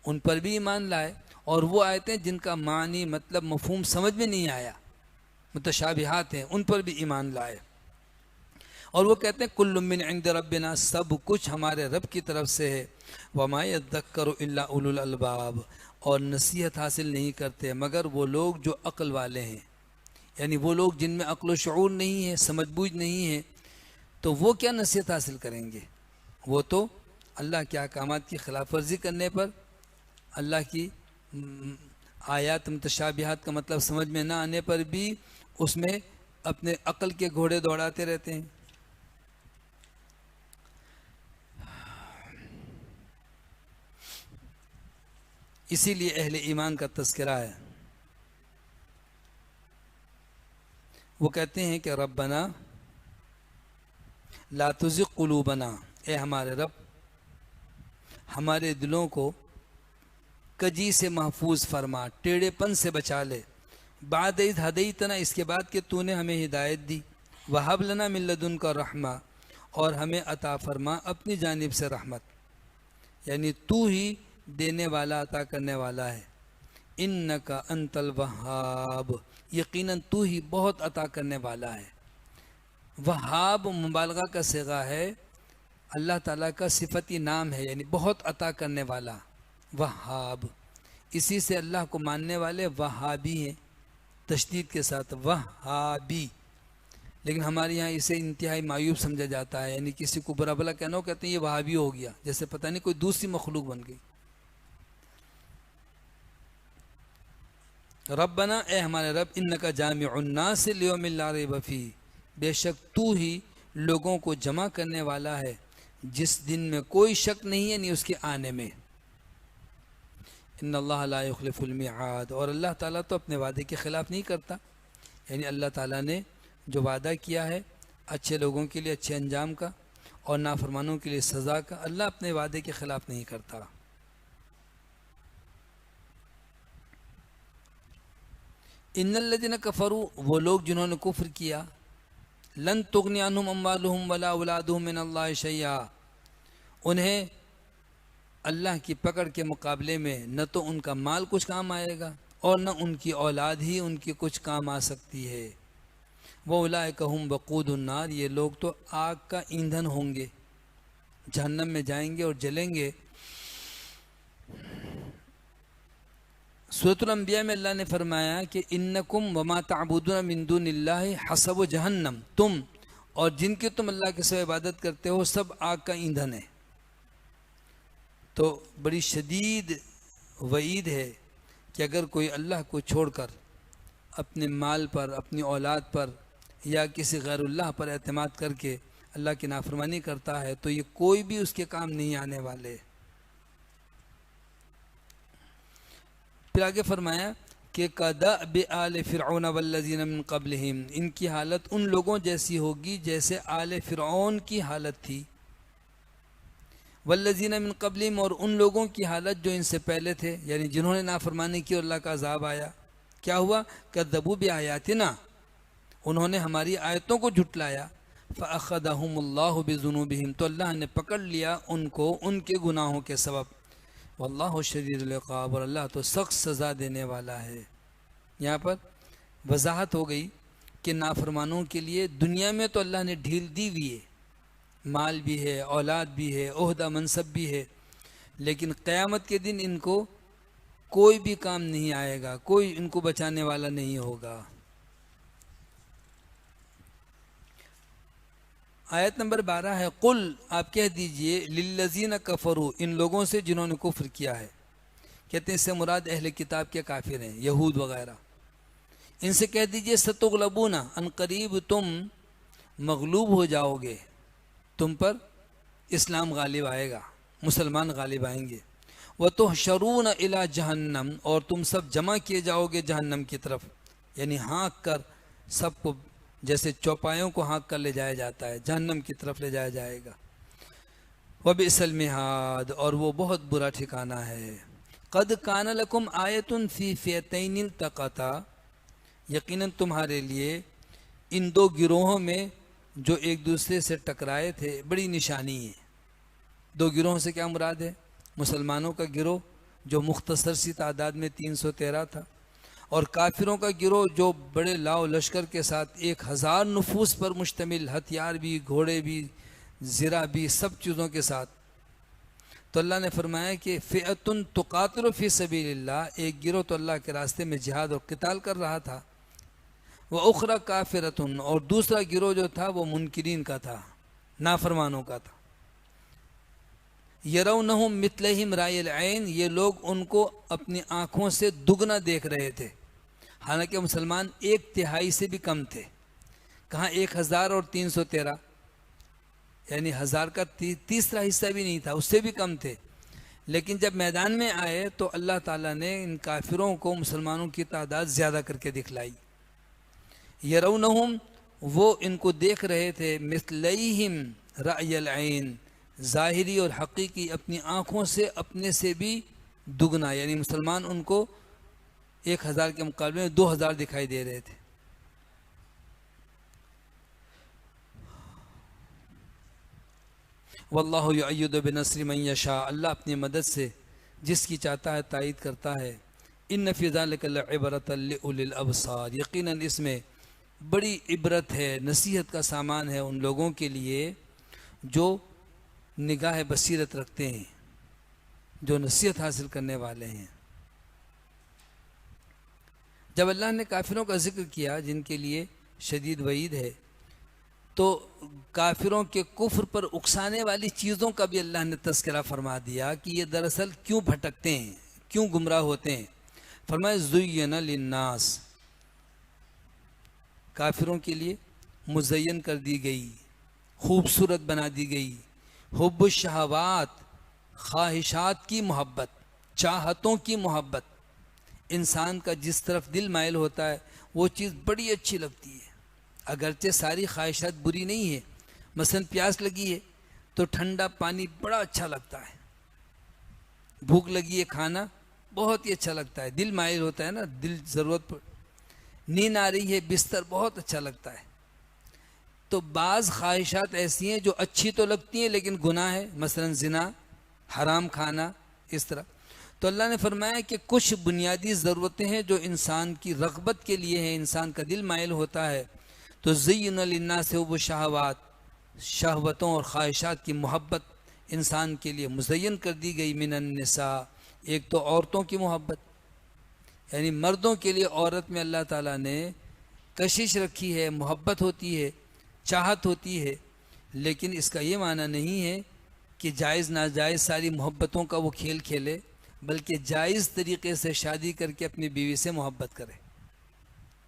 ان پر بھی ایمان لائے، اور وہ آیتیں جن کا معنی مطلب مفہوم سمجھ میں نہیں آیا، متشابہات ہیں، ان پر بھی ایمان لائے۔ اور وہ کہتے ہیں کل من عند ربنا، سب کچھ ہمارے رب کی طرف سے ہے، وما یذکر الا اولو الالباب، اور نصیحت حاصل نہیں کرتے مگر وہ لوگ جو عقل والے ہیں، یعنی وہ لوگ جن میں عقل و شعور نہیں ہے، سمجھ بوجھ نہیں ہے، تو وہ کیا نصیحت حاصل کریں گے؟ وہ تو اللہ کے احکامات کی خلاف ورزی کرنے پر، اللہ کی آیات متشابہات کا مطلب سمجھ میں نہ آنے پر بھی اس میں اپنے عقل کے گھوڑے دوڑاتے رہتے ہیں۔ اسی لیے اہل ایمان کا تذکرہ ہے، وہ کہتے ہیں کہ ربنا لا تزغ قلوبنا، اے ہمارے رب ہمارے دلوں کو کجی سے محفوظ فرما، ٹیڑھے پن سے بچا لے، بعد اذ ہدیتنا، اس کے بعد کہ تو نے ہمیں ہدایت دی، وہب لنا من لدنک رحمہ، اور ہمیں عطا فرما اپنی جانب سے رحمت، یعنی تو ہی دینے والا عطا کرنے والا ہے، انک انت الوہاب، یقیناً تو ہی بہت عطا کرنے والا ہے۔ وہاب مبالغہ کا صیغہ ہے، اللہ تعالیٰ کا صفتی نام ہے، یعنی بہت عطا کرنے والا، وہاب۔ اسی سے اللہ کو ماننے والے وہابی ہیں، تشدید کے ساتھ وہابی، لیکن ہمارے یہاں اسے انتہائی معیوب سمجھا جاتا ہے، یعنی کسی کو برا بھلا کہنا ہو کہتے ہیں یہ وہابی ہو گیا، جیسے پتہ نہیں کوئی دوسری مخلوق بن گئی۔ ربنا، اے ہمارے رب، انک جامع الناس لیوم لا ریب فیہ، بے شک تو ہی لوگوں کو جمع کرنے والا ہے جس دن میں کوئی شک نہیں ہے، نہیں اس کے آنے میں۔ ان اللہ لا یخلف المیعاد، اور اللہ تعالیٰ تو اپنے وعدے کے خلاف نہیں کرتا، یعنی اللہ تعالیٰ نے جو وعدہ کیا ہے اچھے لوگوں کے لیے اچھے انجام کا اور نافرمانوں کے لیے سزا کا، اللہ اپنے وعدے کے خلاف نہیں کرتا۔ ان الذین کفروا، وہ لوگ جنہوں نے کفر کیا، لن تغنی عنہم اموالہم ولا اولادہم من اللہ شیئا، انہیں اللہ کی پکڑ کے مقابلے میں نہ تو ان کا مال کچھ کام آئے گا اور نہ ان کی اولاد ہی ان کی کچھ کام آ سکتی ہے۔ وَأُولَٰئِكَ هُمْ وَقُودُ النَّارِ، یہ لوگ تو آگ کا ایندھن ہوں گے، جہنم میں جائیں گے اور جلیں گے۔ سورۃ الانبیاء میں اللہ نے فرمایا کہ انکم وما تعبدون من دون اللہ حصب جہنم، تم اور جن کی تم اللہ کے سوا عبادت کرتے ہو سب آگ کا ایندھن ہے۔ تو بڑی شدید وعید ہے کہ اگر کوئی اللہ کو چھوڑ کر اپنے مال پر، اپنی اولاد پر یا کسی غیر اللہ پر اعتماد کر کے اللہ کی نافرمانی کرتا ہے تو یہ کوئی بھی اس کے کام نہیں آنے والے۔ پھر آگے فرمایا کہ کَدَأْبِ آلِ فِرْعَوْنَ وَالَّذِينَ مِن قَبْلِهِمْ، ان کی حالت ان لوگوں جیسی ہوگی جیسے آل فرعون کی حالت تھی۔ والذین من قبلہم، اور ان لوگوں کی حالت جو ان سے پہلے تھے، یعنی جنہوں نے نافرمانی کی اور اللہ کا عذاب آیا۔ کیا ہوا؟ کذبوا بآیاتنا، انہوں نے ہماری آیتوں کو جھٹلایا۔ فأخذہم اللہ بذنوبہم، تو اللہ نے پکڑ لیا ان کو ان کے گناہوں کے سبب۔ واللہ شدید العقاب، اور اللہ تو سخت سزا دینے والا ہے۔ یہاں پر وضاحت ہو گئی کہ نافرمانوں کے لیے دنیا میں تو اللہ نے ڈھیل دی ہوئی ہے، مال بھی ہے، اولاد بھی ہے، عہدہ منصب بھی ہے، لیکن قیامت کے دن ان کو کوئی بھی کام نہیں آئے گا، کوئی ان کو بچانے والا نہیں ہوگا۔ آیت نمبر 12 ہے، قل، آپ کہہ دیجئے، للذین کفروا، ان لوگوں سے جنہوں نے کفر کیا ہے، کہتے ہیں اس سے مراد اہل کتاب کے کافر ہیں، یہود وغیرہ، ان سے کہہ دیجئے ستغلبون، ان قریب تم مغلوب ہو جاؤ گے، تم پر اسلام غالب آئے گا، مسلمان غالب آئیں گے۔ وَتُحْشَرُونَ إِلَىٰ جَهَنَّمَ، اور تم سب جمع کیے جاؤ گے جہنم کی طرف، یعنی ہانک کر سب کو، جیسے چوپایوں کو ہانک کر لے جایا جاتا ہے، جہنم کی طرف لے جایا جائے گا۔ وَبِئْسَ الْمِہَادُ، اور وہ بہت برا ٹھکانہ ہے۔ قَدْ كَانَ لَكُمْ آیَةٌ فِي فِئَتَيْنِ الْتَقَتَا، یقیناً تمہارے لیے ان دو گروہوں میں جو ایک دوسرے سے ٹکرائے تھے بڑی نشانی ہے۔ دو گروہوں سے کیا مراد ہے؟ مسلمانوں کا گروہ جو مختصر سی تعداد میں 313 تھا، اور کافروں کا گروہ جو بڑے لاؤ لشکر کے ساتھ 1000 نفوس پر مشتمل، ہتھیار بھی، گھوڑے بھی، زرہ بھی، سب چیزوں کے ساتھ۔ تو اللہ نے فرمایا کہ فئۃ تقاتل فی سبیل اللہ، ایک گروہ تو اللہ کے راستے میں جہاد اور قتال کر رہا تھا، وَأُخْرَى كَافِرَةٌ، اور دوسرا گروہ جو تھا وہ منکرین کا تھا، نافرمانوں کا تھا۔ يَرَوْنَهُمْ مِثْلَهِمْ رَأْيَ الْعَيْنِ، یہ لوگ ان کو اپنی آنکھوں سے دگنا دیکھ رہے تھے، حالانکہ مسلمان 1/3 سے بھی کم تھے، کہاں 1000 اور 313، یعنی 1000 کا تیسرا حصہ بھی نہیں تھا، اس سے بھی کم تھے، لیکن جب میدان میں آئے تو اللہ تعالیٰ نے ان کافروں کو مسلمانوں کی تعداد زیادہ کر کے دکھلائی۔ یرونہم، وہ ان کو دیکھ رہے تھے، مثلیہم رأی العین، ظاہری اور حقیقی اپنی آنکھوں سے اپنے سے بھی دگنا، یعنی مسلمان ان کو 1000 کے مقابلے میں 2000 دکھائی دے رہے تھے۔ واللہ یعید بنصر من یشاء، اللہ اپنی مدد سے جس کی چاہتا ہے تائید کرتا ہے۔ ان فی ذلک لعبرۃ لأولی الابصار، یقیناً اس میں بڑی عبرت ہے، نصیحت کا سامان ہے ان لوگوں کے لیے جو نگاہ بصیرت رکھتے ہیں، جو نصیحت حاصل کرنے والے ہیں۔ جب اللہ نے کافروں کا ذکر کیا جن کے لیے شدید وعید ہے، تو کافروں کے کفر پر اکسانے والی چیزوں کا بھی اللہ نے تذکرہ فرما دیا کہ یہ دراصل کیوں بھٹکتے ہیں، کیوں گمراہ ہوتے ہیں۔ فرمایا زُیّنَ لِلنَّاسِ، کافروں کے لیے مزین کر دی گئی، خوبصورت بنا دی گئی، حب الشہوات، خواہشات کی محبت، چاہتوں کی محبت، انسان کا جس طرف دل مائل ہوتا ہے وہ چیز بڑی اچھی لگتی ہے، اگرچہ ساری خواہشات بری نہیں ہے۔ مثلا پیاس لگی ہے تو ٹھنڈا پانی بڑا اچھا لگتا ہے، بھوک لگی ہے کھانا بہت ہی اچھا لگتا ہے، دل مائل ہوتا ہے نا، دل ضرورت پر، نیند آ رہی ہے بستر بہت اچھا لگتا ہے۔ تو بعض خواہشات ایسی ہیں جو اچھی تو لگتی ہیں لیکن گناہ ہے، مثلا زنا، حرام کھانا، اس طرح۔ تو اللہ نے فرمایا کہ کچھ بنیادی ضرورتیں ہیں جو انسان کی رغبت کے لیے ہیں، انسان کا دل مائل ہوتا ہے، تو زین للناس حب الشہوات، شہوتوں اور خواہشات کی محبت انسان کے لیے مزین کر دی گئی۔ من النساء، ایک تو عورتوں کی محبت، یعنی مردوں کے لیے عورت میں اللہ تعالیٰ نے کشش رکھی ہے، محبت ہوتی ہے، چاہت ہوتی ہے، لیکن اس کا یہ معنی نہیں ہے کہ جائز ناجائز ساری محبتوں کا وہ کھیل کھیلے، بلکہ جائز طریقے سے شادی کر کے اپنی بیوی سے محبت کرے،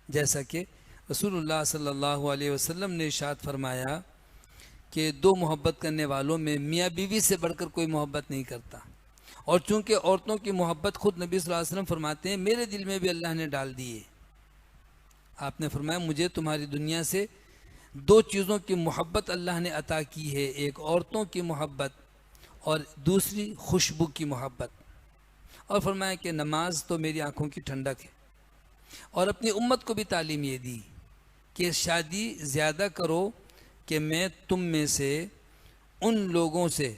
جیسا کہ رسول اللہ صلی اللہ علیہ وسلم نے ارشاد فرمایا کہ دو محبت کرنے والوں میں میاں بیوی سے بڑھ کر کوئی محبت نہیں کرتا۔ اور چونکہ عورتوں کی محبت خود نبی صلی اللہ علیہ وسلم فرماتے ہیں میرے دل میں بھی اللہ نے ڈال دی ہے۔ آپ نے فرمایا مجھے تمہاری دنیا سے دو چیزوں کی محبت اللہ نے عطا کی ہے، ایک عورتوں کی محبت اور دوسری خوشبو کی محبت۔ اور فرمایا کہ نماز تو میری آنکھوں کی ٹھنڈک ہے۔ اور اپنی امت کو بھی تعلیم یہ دی کہ شادی زیادہ کرو کہ میں تم میں سے ان لوگوں سے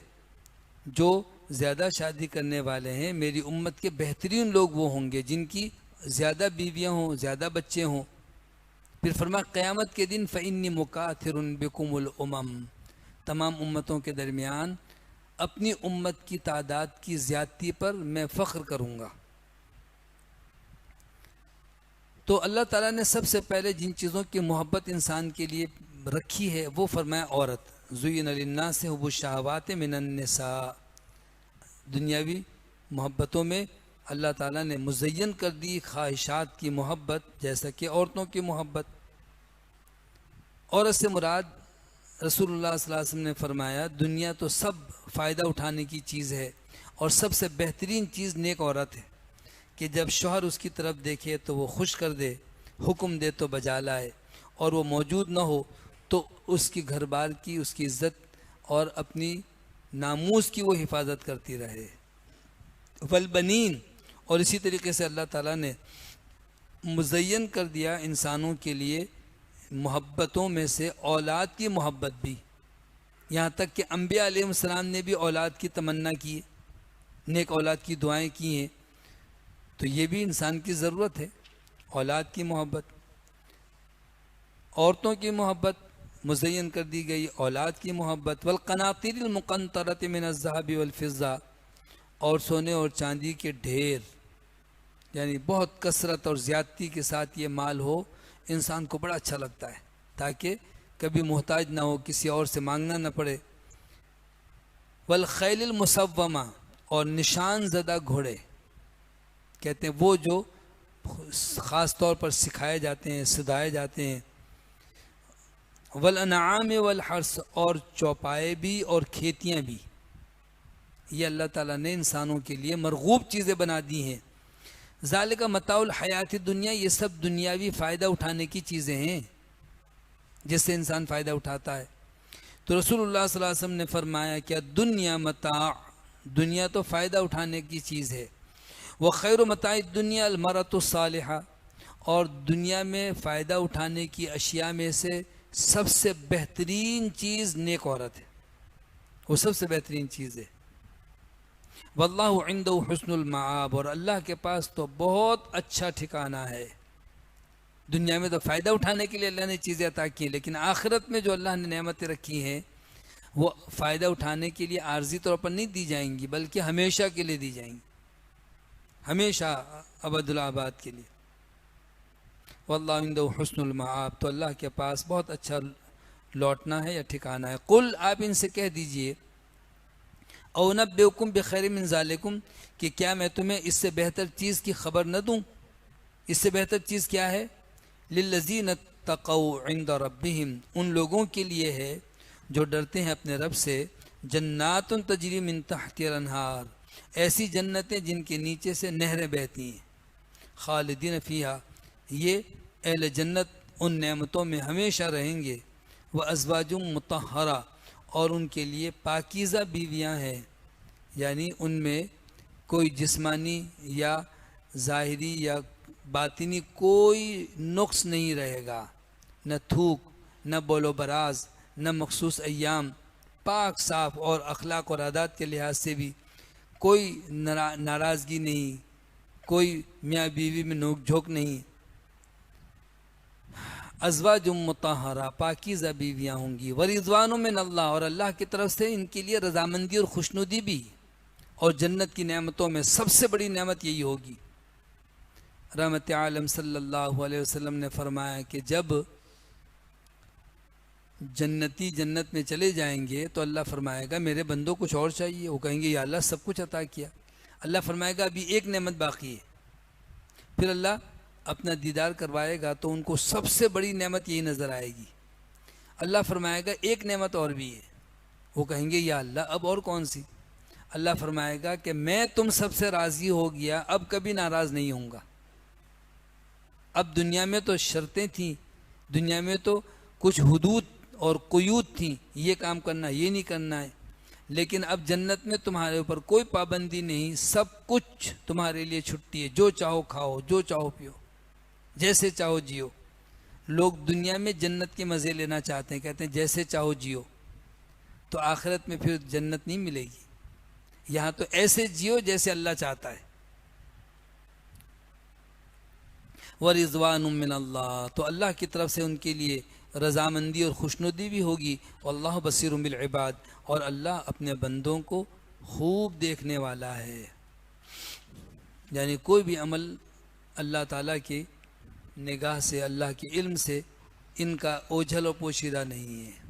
جو زیادہ شادی کرنے والے ہیں، میری امت کے بہترین لوگ وہ ہوں گے جن کی زیادہ بیویاں ہوں، زیادہ بچے ہوں۔ پھر فرمایا قیامت کے دن فإنی مکاثر بکم الامم، تمام امتوں کے درمیان اپنی امت کی تعداد کی زیادتی پر میں فخر کروں گا۔ تو اللہ تعالیٰ نے سب سے پہلے جن چیزوں کی محبت انسان کے لیے رکھی ہے وہ فرمایا عورت، زین للناس حب الشہوات من النساء، دنیاوی محبتوں میں اللہ تعالیٰ نے مزین کر دی خواہشات کی محبت، جیسا کہ عورتوں کی محبت۔ عورت سے مراد رسول اللہ صلی اللہ علیہ وسلم نے فرمایا دنیا تو سب فائدہ اٹھانے کی چیز ہے، اور سب سے بہترین چیز نیک عورت ہے کہ جب شوہر اس کی طرف دیکھے تو وہ خوش کر دے، حکم دے تو بجا لائے، اور وہ موجود نہ ہو تو اس کی گھر بار کی، اس کی عزت اور اپنی ناموس کی وہ حفاظت کرتی رہے۔ والبنین، اور اسی طریقے سے اللہ تعالیٰ نے مزین کر دیا انسانوں کے لیے محبتوں میں سے اولاد کی محبت بھی، یہاں تک کہ انبیاء علیہ السلام نے بھی اولاد کی تمنا کی، نیک اولاد کی دعائیں کی ہیں۔ تو یہ بھی انسان کی ضرورت ہے، اولاد کی محبت۔ عورتوں کی محبت مزین کر دی گئی، اولاد کی محبت۔ والقناطیر المقنطرۃ من الذهب والفضہ، اور سونے اور چاندی کے ڈھیر، یعنی بہت کثرت اور زیادتی کے ساتھ یہ مال ہو، انسان کو بڑا اچھا لگتا ہے تاکہ کبھی محتاج نہ ہو، کسی اور سے مانگنا نہ پڑے۔ والخیل المسومہ، اور نشان زدہ گھوڑے، کہتے ہیں وہ جو خاص طور پر سکھائے جاتے ہیں، سدھائے جاتے ہیں۔ والانعام والحرث، اور چوپائے بھی اور کھیتیاں بھی، یہ اللہ تعالیٰ نے انسانوں کے لیے مرغوب چیزیں بنا دی ہیں۔ ذالک متاع الحیات الدنیا، یہ سب دنیاوی فائدہ اٹھانے کی چیزیں ہیں جس سے انسان فائدہ اٹھاتا ہے۔ تو رسول اللہ صلی اللہ علیہ وسلم نے فرمایا کہ دنیا متاع، دنیا تو فائدہ اٹھانے کی چیز ہے۔ وخیر متاع الدنیا المرأۃ الصالحہ، اور دنیا میں فائدہ اٹھانے کی اشیاء میں سے سب سے بہترین چیز نیک عورت ہے، وہ سب سے بہترین چیز ہے۔ واللہ عنده حسن المآب، اور اللہ کے پاس تو بہت اچھا ٹھکانہ ہے۔ دنیا میں تو فائدہ اٹھانے کے لیے اللہ نے چیزیں عطا کی ہیں، لیکن آخرت میں جو اللہ نے نعمتیں رکھی ہیں وہ فائدہ اٹھانے کے لیے عارضی طور پر نہیں دی جائیں گی، بلکہ ہمیشہ کے لیے دی جائیں گی، ہمیشہ ابد الآباد کے لیے۔ واللہ عنده حسن المآب، تو اللہ کے پاس بہت اچھا لوٹنا ہے یا ٹھکانہ ہے۔ قل، آپ ان سے کہہ دیجئے، او نبئکم بخیر من ذالکم، کہ کیا میں تمہیں اس سے بہتر چیز کی خبر نہ دوں؟ اس سے بہتر چیز کیا ہے؟ للذین اتقوا عند ربہم، ان لوگوں کے لیے ہے جو ڈرتے ہیں اپنے رب سے، جنات تجری من تحت الانہار، ایسی جنتیں جن کے نیچے سے نہریں بہتی ہیں، خالدین فیہا، یہ اہل جنت ان نعمتوں میں ہمیشہ رہیں گے۔ وازواج مطہرہ، اور ان کے لیے پاکیزہ بیویاں ہیں، یعنی ان میں کوئی جسمانی یا ظاہری یا باطنی کوئی نقص نہیں رہے گا، نہ تھوک، نہ بول و براز، نہ مخصوص ایام، پاک صاف، اور اخلاق اور عادات کے لحاظ سے بھی کوئی ناراضگی نہیں، کوئی میاں بیوی میں نوک جھوک نہیں۔ ازواج مطہرہ، پاکیزہ بیویاں ہوں گی، ورضوان من اللہ، اور اللہ کی طرف سے ان کے لیے رضامندی اور خوشنودی بھی، اور جنت کی نعمتوں میں سب سے بڑی نعمت یہی ہوگی۔ رحمت عالم صلی اللہ علیہ وسلم نے فرمایا کہ جب جنتی جنت میں چلے جائیں گے تو اللہ فرمائے گا میرے بندوں کچھ اور چاہیے، وہ کہیں گے یا اللہ سب کچھ عطا کیا۔ اللہ فرمائے گا ابھی ایک نعمت باقی ہے، پھر اللہ اپنا دیدار کروائے گا تو ان کو سب سے بڑی نعمت یہی نظر آئے گی۔ اللہ فرمائے گا ایک نعمت اور بھی ہے، وہ کہیں گے یا اللہ اب اور کون سی؟ اللہ فرمائے گا کہ میں تم سب سے راضی ہو گیا، اب کبھی ناراض نہیں ہوں گا۔ اب دنیا میں تو شرطیں تھیں، دنیا میں تو کچھ حدود اور قیود تھیں، یہ کام کرنا یہ نہیں کرنا ہے، لیکن اب جنت میں تمہارے اوپر کوئی پابندی نہیں، سب کچھ تمہارے لیے چھٹی ہے، جو چاہو کھاؤ، جو چاہو پیو، جیسے چاہو جیو۔ لوگ دنیا میں جنت کے مزے لینا چاہتے ہیں، کہتے ہیں جیسے چاہو جیو، تو آخرت میں پھر جنت نہیں ملے گی۔ یہاں تو ایسے جیو جیسے اللہ چاہتا ہے۔ ورضوان من اللہ، تو اللہ کی طرف سے ان کے لیے رضامندی اور خوشنودی بھی ہوگی۔ واللہ بصیر بالعباد، اور اللہ اپنے بندوں کو خوب دیکھنے والا ہے، یعنی کوئی بھی عمل اللہ تعالیٰ کی نگاہ سے، اللہ کے علم سے ان کا اوجھل و پوشیدہ نہیں ہے۔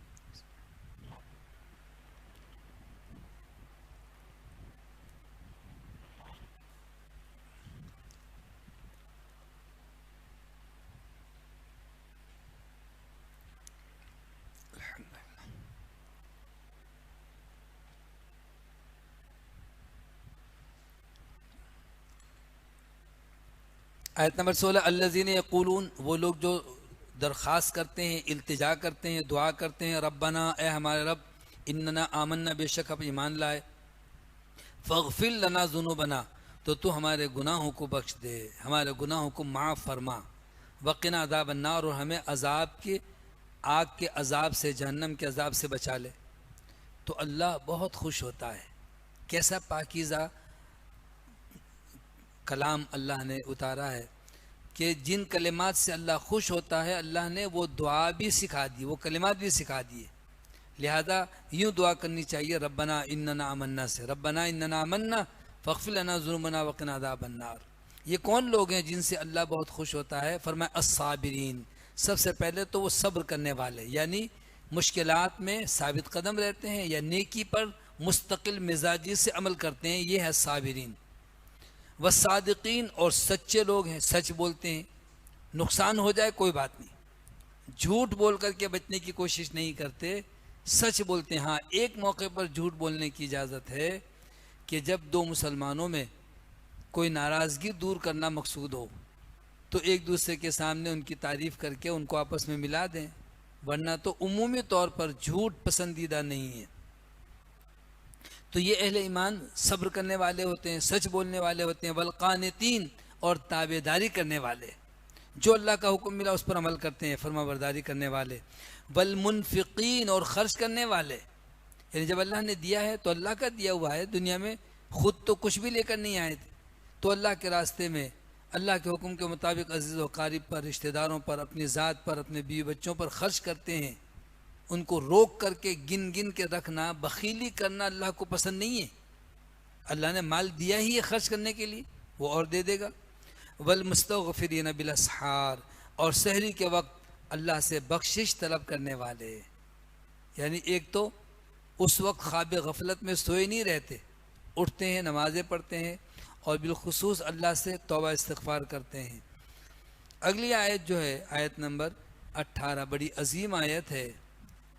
آیت نمبر 16، الذین یقولون، وہ لوگ جو درخواست کرتے ہیں، التجا کرتے ہیں، دعا کرتے ہیں، ربنا، اے ہمارے رب، اننا آمنا، بے شک ہم ایمان لائے، فاغفر لنا ذنوبنا، تو ہمارے گناہوں کو بخش دے، ہمارے گناہوں کو معاف فرما، وقنا عذاب النار، اور ہمیں عذاب کے، آگ کے عذاب سے، جہنم کے عذاب سے بچا لے۔ تو اللہ بہت خوش ہوتا ہے۔ کیسا پاکیزہ کلام اللہ نے اتارا ہے کہ جن کلمات سے اللہ خوش ہوتا ہے، اللہ نے وہ دعا بھی سکھا دی، وہ کلمات بھی سکھا دیے۔ لہذا یوں دعا کرنی چاہیے، ربنا اننا آمنا سے، ربنا اننا آمنا فاغفر لنا ذنوبنا وقنا عذاب النار۔ یہ کون لوگ ہیں جن سے اللہ بہت خوش ہوتا ہے؟ فرمایا الصابرین، سب سے پہلے تو وہ صبر کرنے والے، یعنی مشکلات میں ثابت قدم رہتے ہیں یا نیکی پر مستقل مزاجی سے عمل کرتے ہیں، یہ ہے صابرین۔ والصادقین، اور سچے لوگ ہیں، سچ بولتے ہیں، نقصان ہو جائے کوئی بات نہیں، جھوٹ بول کر کے بچنے کی کوشش نہیں کرتے، سچ بولتے ہیں۔ ہاں ایک موقع پر جھوٹ بولنے کی اجازت ہے کہ جب دو مسلمانوں میں کوئی ناراضگی دور کرنا مقصود ہو تو ایک دوسرے کے سامنے ان کی تعریف کر کے ان کو آپس میں ملا دیں، ورنہ تو عمومی طور پر جھوٹ پسندیدہ نہیں ہے۔ تو یہ اہل ایمان صبر کرنے والے ہوتے ہیں، سچ بولنے والے ہوتے ہیں، والقانتین، اور تابع داری کرنے والے، جو اللہ کا حکم ملا اس پر عمل کرتے ہیں، فرما برداری کرنے والے، والمنفقین، اور خرچ کرنے والے، یعنی جب اللہ نے دیا ہے تو اللہ کا دیا ہوا ہے، دنیا میں خود تو کچھ بھی لے کر نہیں آئے تھے، تو اللہ کے راستے میں اللہ کے حکم کے مطابق عزیز و قریب پر، رشتہ داروں پر، اپنی ذات پر، اپنے بیوی بچوں پر خرچ کرتے ہیں۔ ان کو روک کر کے گن گن کے رکھنا، بخیلی کرنا اللہ کو پسند نہیں ہے۔ اللہ نے مال دیا ہی ہے خرچ کرنے کے لیے، وہ اور دے دے گا۔ والمستغفرین بالاسحار، اور سحری کے وقت اللہ سے بخشش طلب کرنے والے، یعنی ایک تو اس وقت خواب غفلت میں سوئے نہیں رہتے، اٹھتے ہیں، نمازیں پڑھتے ہیں، اور بالخصوص اللہ سے توبہ استغفار کرتے ہیں۔ اگلی آیت جو ہے آیت نمبر 18، بڑی عظیم آیت ہے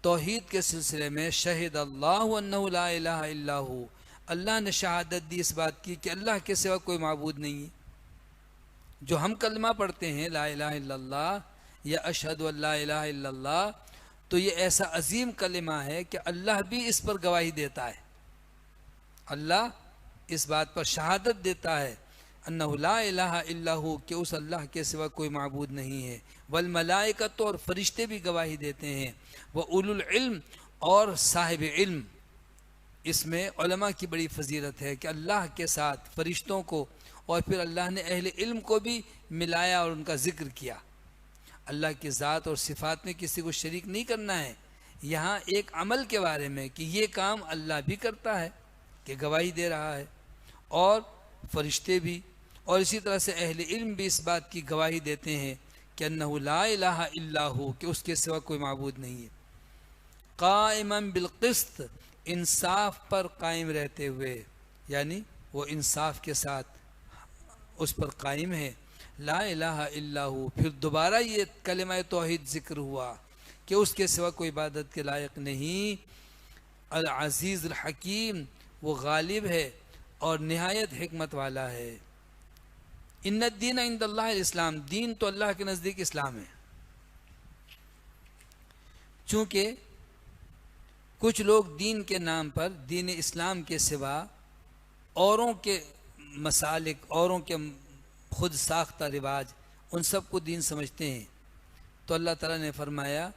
توحید کے سلسلے میں۔ شہد اللہ انہ لا الہ الا ہو، اللہ نے شہادت دی اس بات کی کہ اللہ کے سوا کوئی معبود نہیں ہے۔ جو ہم کلمہ پڑھتے ہیں لا الہ الا اللہ یا اشہد ان لا الہ الا اللہ، تو یہ ایسا عظیم کلمہ ہے کہ اللہ بھی اس پر گواہی دیتا ہے، اللہ اس بات پر شہادت دیتا ہے انہ لا الہ الا ہو، کہ اس اللہ کے سوا کوئی معبود نہیں ہے۔ والملائکۃ، اور فرشتے بھی گواہی دیتے ہیں، وَأُولُو الْعِلْمِ، اور صاحب علم، اس میں علماء کی بڑی فضیلت ہے کہ اللہ کے ساتھ فرشتوں کو اور پھر اللہ نے اہل علم کو بھی ملایا اور ان کا ذکر کیا۔ اللہ کی ذات اور صفات میں کسی کو شریک نہیں کرنا ہے، یہاں ایک عمل کے بارے میں کہ یہ کام اللہ بھی کرتا ہے کہ گواہی دے رہا ہے، اور فرشتے بھی، اور اسی طرح سے اہل علم بھی اس بات کی گواہی دیتے ہیں کہ انہ لا الہ الا ہو، کہ اس کے سوا کوئی معبود نہیں ہے، قائما بالقسط، انصاف پر قائم رہتے ہوئے، یعنی وہ انصاف کے ساتھ اس پر قائم ہے، لا الہ الا ہو۔ پھر دوبارہ یہ کلمہ توحید ذکر ہوا کہ اس کے سوا کوئی عبادت کے لائق نہیں، العزیز الحکیم، وہ غالب ہے اور نہایت حکمت والا ہے۔ ان الدین عند اللہ الاسلام، دین تو اللہ کے نزدیک اسلام ہے۔ چونکہ کچھ لوگ دین کے نام پر دین اسلام کے سوا اوروں کے مسالک، اوروں کے خود ساختہ رواج، ان سب کو دین سمجھتے ہیں، تو اللہ تعالیٰ نے فرمایا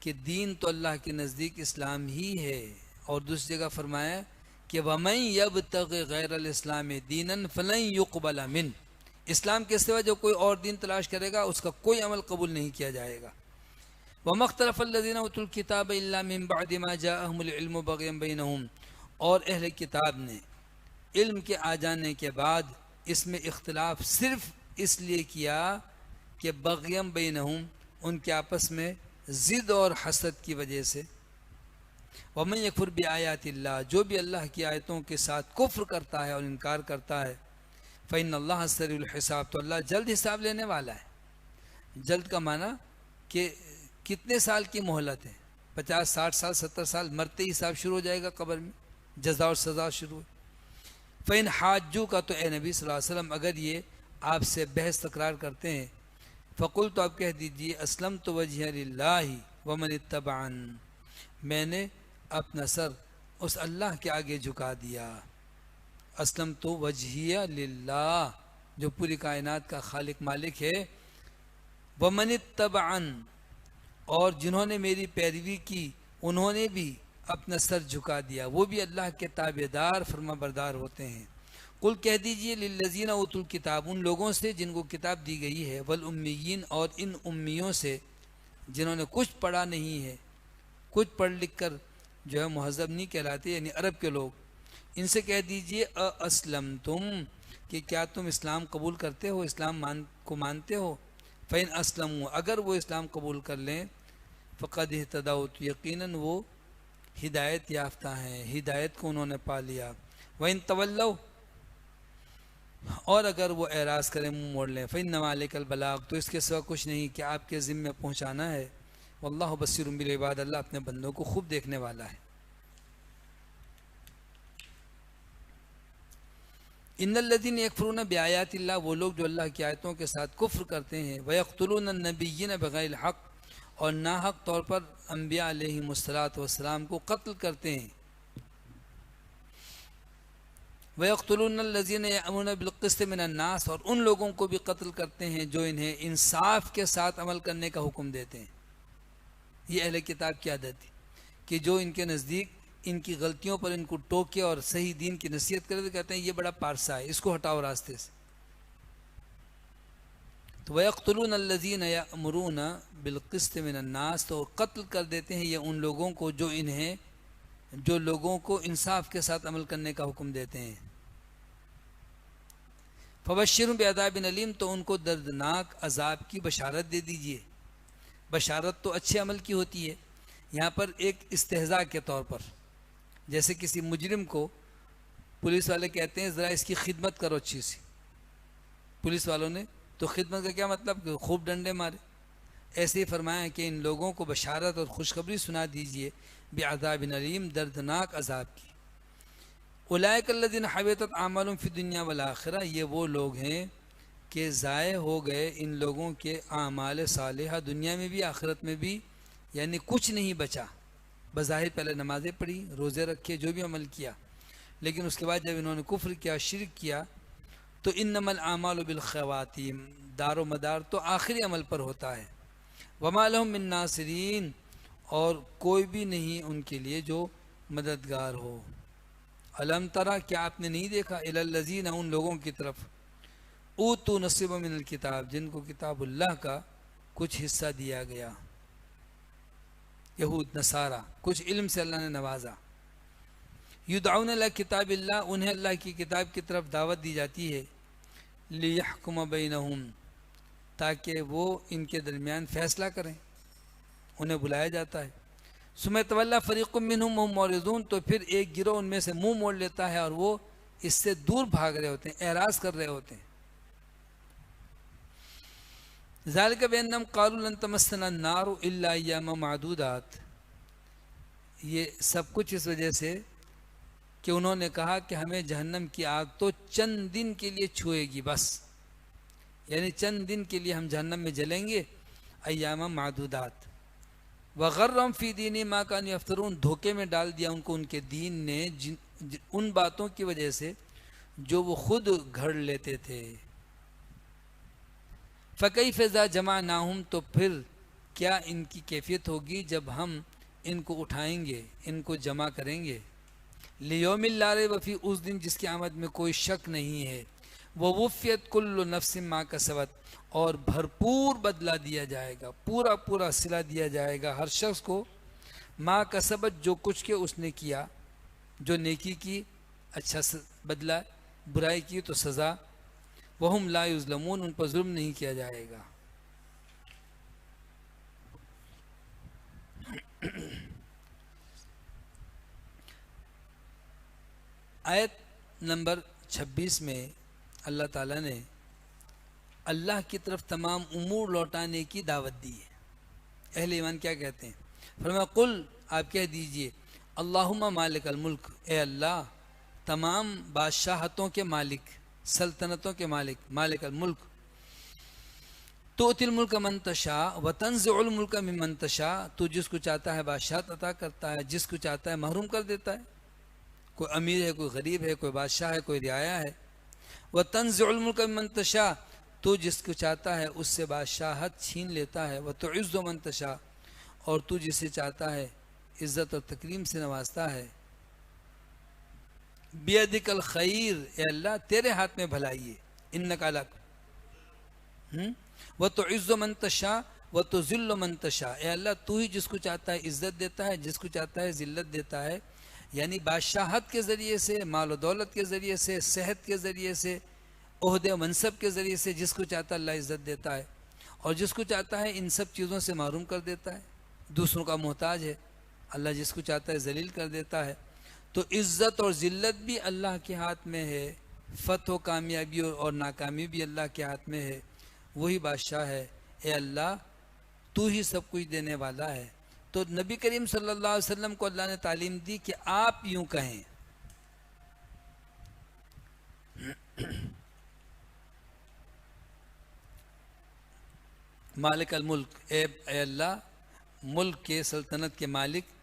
کہ دین تو اللہ کے نزدیک اسلام ہی ہے، اور دوسری جگہ فرمایا کہ وَمَن يَبْتَغِ غَيْرَ الْإِسْلَامِ دِينًا فَلَن يُقْبَلَ مِنْهُ، اسلام کے سوا جو کوئی اور دین تلاش کرے گا اس کا کوئی عمل قبول نہیں کیا جائے گا۔ وَمَا اخْتَلَفَ الَّذِينَ أُوتُوا الْكِتَابَ إِلَّا مِن بَعْدِ مَا جَاءَهُمُ الْعِلْمُ بَغْيًا بَيْنَهُمْ، اور اہل کتاب نے علم کے آ جانے کے بعد اس میں اختلاف صرف اس لیے کیا کہ بغیم بینہم، ان کے آپس میں ضد اور حسد کی وجہ سے۔ وَمَن يَكْفُرْ بِآيَاتِ اللَّهِ، جو بھی اللہ کی آیتوں کے ساتھ کفر کرتا ہے اور انکار کرتا ہے، فَإِنَّ اللَّهَ سَرِيعُ الْحِسَابِ، تو اللہ جلد حساب لینے والا ہے۔ جلد کا معنی کہ کتنے سال کی مہلت ہے، 50 60 سال 70 سال، مرتے ہی حساب شروع ہو جائے گا، قبر میں جزا اور سزا شروع ہے۔ فَإِنْ حَاجُّوكَ، کا تو اے نبی صلی اللہ علیہ وسلم اگر یہ آپ سے بحث تکرار کرتے ہیں، فَقُلْ، تو آپ کہہ دیجئے أَسْلَمْتُ وَجْهِيَ لِلَّهِ وَمَنِ اتَّبَعَنِ، میں نے اپنا سر اس اللہ کے آگے جھکا دیا۔ اسلمت وجہیہ للہ، جو پوری کائنات کا خالق مالک ہے، وَمَنِ اتَّبَعَنِ، اور جنہوں نے میری پیروی کی انہوں نے بھی اپنا سر جھکا دیا، وہ بھی اللہ کے تابعدار فرما بردار ہوتے ہیں۔ قل، کہہ دیجئے للذین اوتوا الکتاب، ان لوگوں سے جن کو کتاب دی گئی ہے، والامیین، اور ان امیوں سے جنہوں نے کچھ پڑھا نہیں ہے، کچھ پڑھ لکھ کر جو ہے مہذب نہیں کہلاتے، یعنی عرب کے لوگ، ان سے کہہ دیجئے اسلمتم، کہ کیا تم اسلام قبول کرتے ہو، اسلام کو مانتے ہو؟ فَإِنْ أَسْلَمُوا، اگر وہ اسلام قبول کر لیں، فَقَدْ اهْتَدَوْا، یقیناً وہ ہدایت یافتہ ہیں، ہدایت کو انہوں نے پا لیا۔ وَإِنْ تَوَلَّوْا، اور اگر وہ اعراض کریں، منہ موڑ لیں، فَإِنَّمَا عَلَيْكَ الْبَلَاغُ، تو اس کے سوا کچھ نہیں کہ آپ کے ذمہ پہنچانا ہے۔ واللہ بصیر بالعباد، اللہ اپنے بندوں کو خوب دیکھنے والا ہے۔ ان الذین یکفرون بآیات اللہ، وہ لوگ جو اللہ کی آیتوں کے ساتھ کفر کرتے ہیں، ویقتلون النبیین بغیر الحق، اور ناحق طور پر انبیاء علیہم السلام کو قتل کرتے ہیں، ویقتلون الذین یأمرون بالقسط من الناس، اور ان لوگوں کو بھی قتل کرتے ہیں جو انہیں انصاف کے ساتھ عمل کرنے کا حکم دیتے ہیں۔ یہ اہل کتاب کی عادت تھی کہ جو ان کے نزدیک ان کی غلطیوں پر ان کو ٹوکے اور صحیح دین کی نصیحت کرے تو کہتے ہیں یہ بڑا پارسا ہے، اس کو ہٹاؤ راستے سے۔ تو وَيَقْتُلُونَ الَّذِينَ يَأْمُرُونَ بِالْقِسْطِ مِنَ النَّاسِ، تو قتل کر دیتے ہیں یہ ان لوگوں کو جو لوگوں کو انصاف کے ساتھ عمل کرنے کا حکم دیتے ہیں۔ فَبَشِّرْهُم بِعَذَابٍ أَلِيمٍ، تو ان کو دردناک عذاب کی بشارت دے دیجئے۔ بشارت تو اچھے عمل کی ہوتی ہے، یہاں پر ایک استہزاء کے طور پر، جیسے کسی مجرم کو پولیس والے کہتے ہیں ذرا اس کی خدمت کرو اچھی سی، پولیس والوں نے تو خدمت کا کیا مطلب کہ خوب ڈنڈے مارے، ایسے ہی فرمایا کہ ان لوگوں کو بشارت اور خوشخبری سنا دیجئے بعذاب علیم، دردناک عذاب کی۔ اولئک الذین حبطت اعمالهم فی الدنیا والآخرہ، یہ وہ لوگ ہیں کہ ضائع ہو گئے ان لوگوں کے اعمال صالحہ، دنیا میں بھی آخرت میں بھی، یعنی کچھ نہیں بچا۔ بظاہر پہلے نمازیں پڑھی، روزے رکھے، جو بھی عمل کیا، لیکن اس کے بعد جب انہوں نے کفر کیا، شرک کیا، تو انما الاعمال بالخواتیم، دار و مدار تو آخری عمل پر ہوتا ہے۔ وما لهم من ناصرین، اور کوئی بھی نہیں ان کے لیے جو مددگار ہو۔ علم ترا، کیا آپ نے نہیں دیکھا، الی الذین، ان لوگوں کی طرف، اوتوا نصیبا من الکتاب، جن کو کتاب اللہ کا کچھ حصہ دیا گیا، یہود نصارہ، کچھ علم سے اللہ نے نوازا، یدعون الی کتاب اللہ، انہیں اللہ کی کتاب کی طرف دعوت دی جاتی ہے، لیحکم بینہم، تاکہ وہ ان کے درمیان فیصلہ کریں، انہیں بلایا جاتا ہے، ثم تولی فریق منہم وہم معرضون، تو پھر ایک گروہ ان میں سے منہ موڑ لیتا ہے اور وہ اس سے دور بھاگ رہے ہوتے ہیں، اعراض کر رہے ہوتے ہیں۔ ذالک بانہم قالوا لن تمسنا النار الا ایاما معدودات، یہ سب کچھ اس وجہ سے کہ انہوں نے کہا کہ ہمیں جہنم کی آگ تو چند دن کے لیے چھوئے گی بس، یعنی چند دن کے لیے ہم جہنم میں جلیں گے، ایاما معدودات۔ وغرہم فی دینہم ما کانوا یفترون، دھوکے میں ڈال دیا ان کو ان کے دین نے ان باتوں کی وجہ سے جو وہ خود گھڑ لیتے تھے۔ فَكَيْفَ إِذَا جَمَعْنَاهُمْ، تو پھر کیا ان کی کیفیت ہوگی جب ہم ان کو اٹھائیں گے، ان کو جمع کریں گے، لِيَوْمٍ لَا رَيْبَ فِيهِ، اس دن جس کی آمد میں کوئی شک نہیں ہے، وَوُفِّيَتْ كُلُّ نَفْسٍ مَا كَسَبَتْ، اور بھرپور بدلہ دیا جائے گا، پورا پورا صلہ دیا جائے گا ہر شخص کو، ما کسبت، جو کچھ کے اس نے کیا، جو نیکی کی اچھا بدلہ، برائی کی تو سزا، وہم لا یظلمون، ان پر ظلم نہیں کیا جائے گا۔ آیت نمبر 26 میں اللہ تعالیٰ نے اللہ کی طرف تمام امور لوٹانے کی دعوت دی ہے۔ اہل ایمان کیا کہتے ہیں؟ فرمایا قل، آپ کہہ دیجئے، اللہم مالک الملک، اے اللہ تمام بادشاہتوں کے مالک، سلطنتوں کے مالک، مالک الملک، تؤتی الملک من تشاء وتنزع الملک ممن تشاء، تو جس کو چاہتا ہے بادشاہت عطا کرتا ہے، جس کو چاہتا ہے محروم کر دیتا ہے، کوئی امیر ہے، کوئی غریب ہے، کوئی بادشاہ ہے، کوئی رعایا ہے، وتنزع الملک ممن تشاء، تو جس کو چاہتا ہے اس سے بادشاہت چھین لیتا ہے، وتعز من تشاء، اور تو جسے چاہتا ہے عزت اور تکریم سے نوازتا ہے، بیدک الخیر، اے اللہ تیرے ہاتھ میں بھلائی ہے، انک علی، وتعز من تشاء وتذل من تشاء، اے اللہ تو ہی جس کو چاہتا ہے عزت دیتا ہے، جس کو چاہتا ہے ذلت دیتا ہے، یعنی بادشاہت کے ذریعے سے، مال و دولت کے ذریعے سے، صحت کے ذریعے سے، عہدے و منصب کے ذریعے سے، جس کو چاہتا ہے اللہ عزت دیتا ہے، اور جس کو چاہتا ہے ان سب چیزوں سے محروم کر دیتا ہے، دوسروں کا محتاج ہے، اللہ جس کو چاہتا ہے ذلیل کر دیتا ہے۔ تو عزت اور ذلت بھی اللہ کے ہاتھ میں ہے، فتح و کامیابی اور ناکامی بھی اللہ کے ہاتھ میں ہے، وہی بادشاہ ہے، اے اللہ تو ہی سب کچھ دینے والا ہے۔ تو نبی کریم صلی اللہ علیہ وسلم کو اللہ نے تعلیم دی کہ آپ یوں کہیں، مالک الملک، اے اللہ ملک کے، سلطنت کے مالک،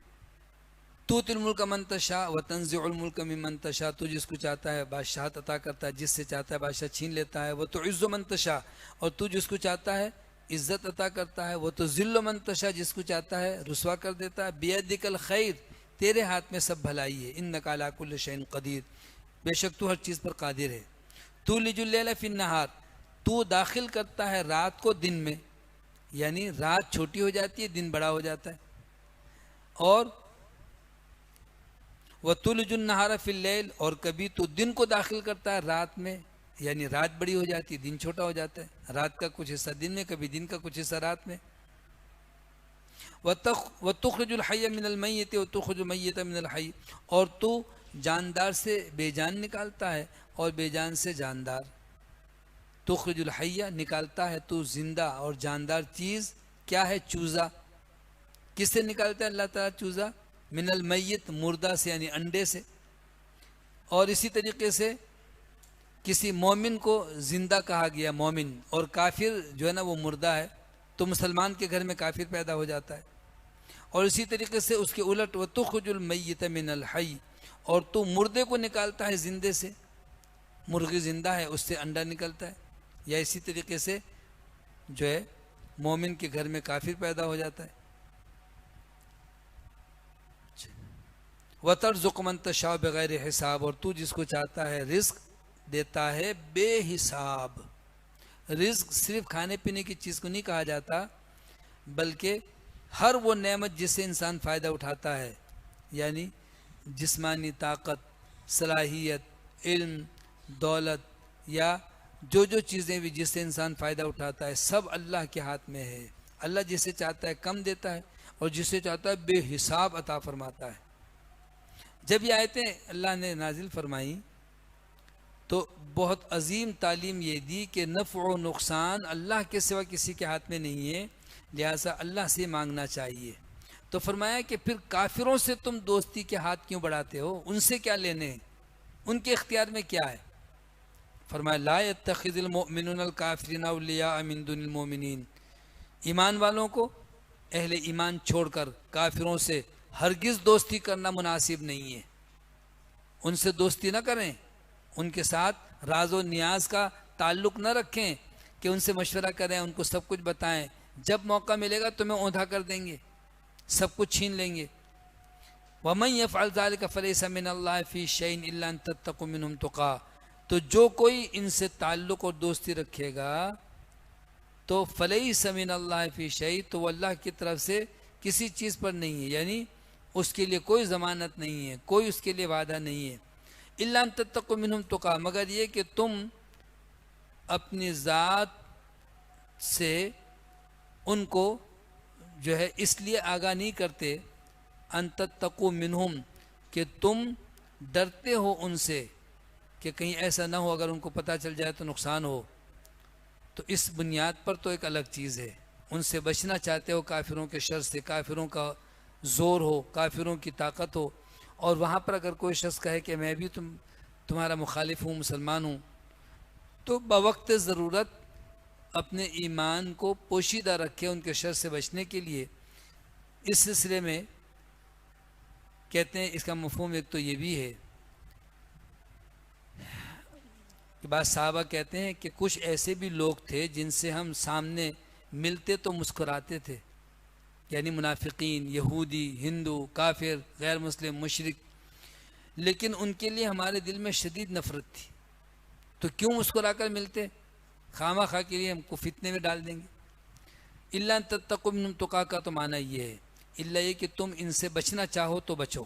تؤتی الملک من تشاء وتنزع الملک ممن تشاء، تو جس کو چاہتا ہے بادشاہت عطا کرتا ہے، جس سے چاہتا ہے بادشاہ چھین لیتا ہے، وتعز من تشاء، اور تو جس کو چاہتا ہے عزت عطا کرتا ہے، وتذل من تشاء، جس کو چاہتا ہے رسوا کر دیتا ہے، بیدک الخیر، تیرے ہاتھ میں سب بھلائی ہے، انک علی کل شیء قدیر، بے شک تو ہر چیز پر قادر ہے۔ تولج اللیل فی النہار، تو داخل کرتا ہے رات کو دن میں، یعنی رات چھوٹی ہو جاتی ہے، دن بڑا ہو جاتا ہے، اور وَتُولِجُ النَّهَارَ فِي اللَّيْلِ، اور کبھی تو دن کو داخل کرتا ہے رات میں، یعنی رات بڑی ہو جاتی ہے، دن چھوٹا ہو جاتا ہے، رات کا کچھ حصہ دن میں، کبھی دن کا کچھ حصہ رات میں۔ وَتُخْرِجُ الْحَيَّ مِنَ الْمَيِّتِ وَتُخْرِجُ الْمَيِّتَ مِنَ الْحَيِّ، اور تو جاندار سے بے جان نکالتا ہے اور بے جان سے جاندار۔ تخرج الحیہ، نکالتا ہے تو زندہ اور جاندار چیز، کیا ہے؟ چوزا۔ کس سے نکالتا ہے اللہ تعالیٰ چوزا؟ من المیت، مردہ سے، یعنی انڈے سے۔ اور اسی طریقے سے کسی مومن کو زندہ کہا گیا، مومن، اور کافر جو ہے نا وہ مردہ ہے، تو مسلمان کے گھر میں کافر پیدا ہو جاتا ہے۔ اور اسی طریقے سے اس کے الٹ، وَتُخْرِجُ الْمَيِّتَ مِنَ الْحَيِّ، اور تو مردے کو نکالتا ہے زندے سے، مرغی زندہ ہے اس سے انڈا نکلتا ہے، یا اسی طریقے سے جو ہے مومن کے گھر میں کافر پیدا ہو جاتا ہے۔ وَتَرْزُقُ مَن تَشَاءُ بِغَيْرِ حساب، اور تو جس کو چاہتا ہے رزق دیتا ہے بے حساب۔ رزق صرف کھانے پینے کی چیز کو نہیں کہا جاتا، بلکہ ہر وہ نعمت جس سے انسان فائدہ اٹھاتا ہے، یعنی جسمانی طاقت، صلاحیت، علم، دولت، یا جو چیزیں بھی جس سے انسان فائدہ اٹھاتا ہے، سب اللہ کے ہاتھ میں ہے۔ اللہ جسے چاہتا ہے کم دیتا ہے، اور جسے چاہتا ہے بے حساب عطا فرماتا ہے۔ جب یہ آیتیں اللہ نے نازل فرمائیں تو بہت عظیم تعلیم یہ دی کہ نفع و نقصان اللہ کے سوا کسی کے ہاتھ میں نہیں ہے، لہٰذا اللہ سے مانگنا چاہیے۔ تو فرمایا کہ پھر کافروں سے تم دوستی کے ہاتھ کیوں بڑھاتے ہو؟ ان سے کیا لینے ہیں؟ ان کے اختیار میں کیا ہے؟ فرمایا لا يتخذ المؤمنون الکافرین اولیاء من دون المؤمنین، ایمان والوں کو اہل ایمان چھوڑ کر کافروں سے ہرگز دوستی کرنا مناسب نہیں ہے۔ ان سے دوستی نہ کریں، ان کے ساتھ راز و نیاز کا تعلق نہ رکھیں کہ ان سے مشورہ کریں، ان کو سب کچھ بتائیں، جب موقع ملے گا تمہیں اوندھا کر دیں گے، سب کچھ چھین لیں گے۔ وَمَن يَفْعَلْ ذَلِكَ فَلَيْسَ مِنَ اللَّهِ فِي شَيْءٍ إِلَّا أَن تَتَّقُوا مِنْهُمْ تُقَاةً، تو جو کوئی ان سے تعلق اور دوستی رکھے گا تو فَلَيْسَ مِنَ اللَّهِ فِي شَيْءٍ، تو وہ اللہ کی طرف سے کسی چیز پر نہیں ہے، یعنی اس کے لیے کوئی ضمانت نہیں ہے، کوئی اس کے لیے وعدہ نہیں ہے۔ إِلَّا أَن تَتَّقُوا مِنْهُمْ تُقَاةً، مگر یہ کہ تم اپنی ذات سے ان کو جو ہے اس لیے آگاہ نہیں کرتے، ان تتقوا منہم، کہ تم ڈرتے ہو ان سے کہ کہیں ایسا نہ ہو اگر ان کو پتہ چل جائے تو نقصان ہو، تو اس بنیاد پر تو ایک الگ چیز ہے۔ ان سے بچنا چاہتے ہو کافروں کے شر سے، کافروں کا زور ہو، کافروں کی طاقت ہو، اور وہاں پر اگر کوئی شخص کہے کہ میں بھی تمہارا مخالف ہوں، مسلمان ہوں، تو بوقت ضرورت اپنے ایمان کو پوشیدہ رکھے ان کے شر سے بچنے کے لیے۔ اس سلسلے میں کہتے ہیں اس کا مفہوم ایک تو یہ بھی ہے کہ بعض صحابہ کہتے ہیں کہ کچھ ایسے بھی لوگ تھے جن سے ہم سامنے ملتے تو مسکراتے تھے، یعنی منافقین، یہودی، ہندو، کافر، غیر مسلم، مشرک، لیکن ان کے لیے ہمارے دل میں شدید نفرت تھی، تو کیوں مسکرا کر ملتے؟ خواہ خواہ کے لیے ہم کو فتنے میں ڈال دیں گے۔ الا ان تتقوا منہم تقا کا تو معنی یہ ہے، الا یہ کہ تم ان سے بچنا چاہو تو بچو۔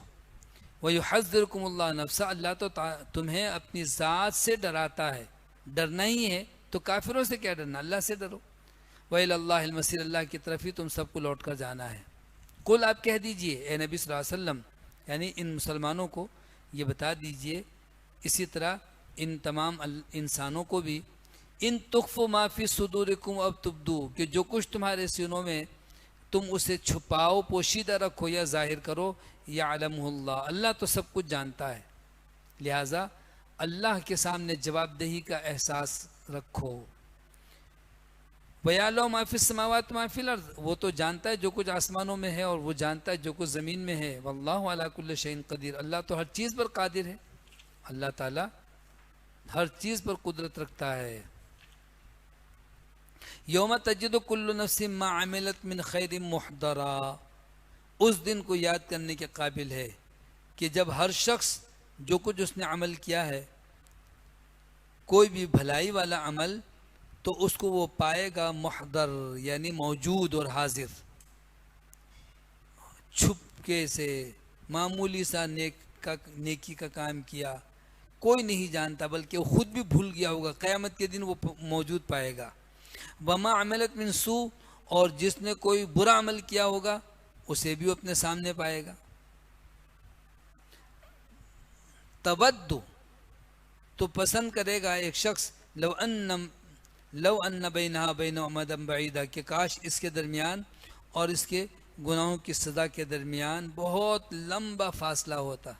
وَيُحَذِّرُكُمُ اللَّهُ نَفْسَهُ، اللہ تو تمہیں اپنی ذات سے ڈراتا ہے، ڈرنا ہی ہے تو کافروں سے کیا ڈرنا، اللہ سے ڈرو۔ وَإِلَى اللَّهِ الْمَصِيرُ، اللہ کی طرف ہی تم سب کو لوٹ کر جانا ہے۔ قل، آپ کہہ دیجئے اے نبی صلی اللہ علیہ وسلم، یعنی ان مسلمانوں کو یہ بتا دیجئے، اسی طرح ان تمام انسانوں کو بھی، ان تخفوا ما فی صدورکم اب تبدو، کہ جو کچھ تمہارے سینوں میں تم اسے چھپاؤ، پوشیدہ رکھو یا ظاہر کرو، یعلمہ اللہ، اللہ تو سب کچھ جانتا ہے، لہٰذا اللہ کے سامنے جواب دہی کا احساس رکھو۔ وَيَعْلَمُ مَا فِي السَّمَاوَاتِ مَا فِي الْأَرْضِ، وہ تو جانتا ہے جو کچھ آسمانوں میں ہے، اور وہ جانتا ہے جو کچھ زمین میں ہے۔ وَاللَّهُ عَلَى كُلِّ شَيْءٍ قدیر، اللہ تو ہر چیز پر قادر ہے، اللہ تعالیٰ ہر چیز پر قدرت رکھتا ہے۔ یوم تجد کل نفس ما عملت من خیر محضرا، اس دن کو یاد کرنے کے قابل ہے کہ جب ہر شخص جو کچھ اس نے عمل کیا ہے، کوئی بھی بھلائی والا عمل، تو اس کو وہ پائے گا محضر، یعنی موجود اور حاضر۔ چھپکے سے معمولی سا نیکی کا کام کیا، کوئی نہیں جانتا، بلکہ وہ خود بھی بھول گیا ہوگا، قیامت کے دن وہ موجود پائے گا۔ وما عملت من سوء، اور جس نے کوئی برا عمل کیا ہوگا اسے بھی اپنے سامنے پائے گا۔ تود، تو پسند کرے گا ایک شخص، لو ان بینہا بین امدا بعیدا، کہ کاش اس کے درمیان اور اس کے گناہوں کی سزا کے درمیان بہت لمبا فاصلہ ہوتا،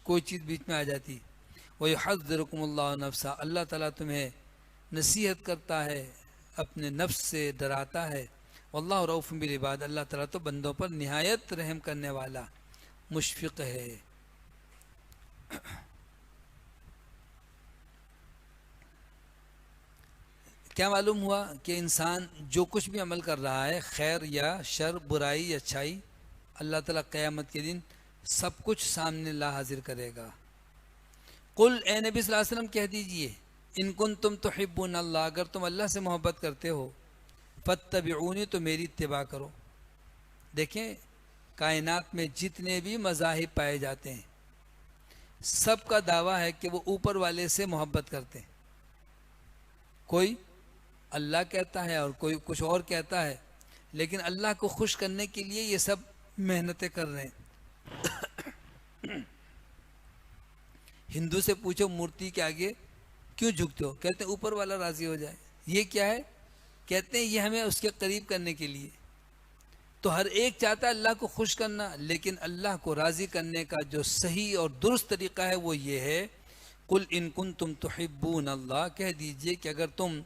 کوئی چیز بیچ میں آ جاتی۔ وَيُحَذِّرُكُمُ اللَّهُ نَفْسَهُ، اللہ تعالیٰ تمہیں نصیحت کرتا ہے، اپنے نفس سے ڈراتا ہے۔ واللہ رؤوف بالعباد، اللہ تعالیٰ تو بندوں پر نہایت رحم کرنے والا، مشفق ہے۔ کیا معلوم ہوا کہ انسان جو کچھ بھی عمل کر رہا ہے، خیر یا شر، برائی یا اچھائی، اللہ تعالیٰ قیامت کے دن سب کچھ سامنے اللہ حاضر کرے گا۔ قل اے نبی صلی اللہ علیہ وسلم کہہ دیجئے ان کنتم تحبون اللہ، اگر تم اللہ سے محبت کرتے ہو، فاتبعونی تو میری اتباع کرو۔ دیکھیں کائنات میں جتنے بھی مذاہب پائے جاتے ہیں سب کا دعویٰ ہے کہ وہ اوپر والے سے محبت کرتے ہیں۔ کوئی اللہ کہتا ہے اور کوئی کچھ اور کہتا ہے، لیکن اللہ کو خوش کرنے کے لیے یہ سب محنتیں کر رہے ہیں۔ ہندو سے پوچھو مورتی کے آگے کیوں جھکتے ہو؟ کہتے ہیں اوپر والا راضی ہو جائے۔ یہ کیا ہے؟ کہتے ہیں یہ ہمیں اس کے قریب کرنے کے لیے۔ تو ہر ایک چاہتا ہے اللہ کو خوش کرنا، لیکن اللہ کو راضی کرنے کا جو صحیح اور درست طریقہ ہے وہ یہ ہے، قل ان کنتم تحبون اللہ، کہہ دیجئے کہ اگر تم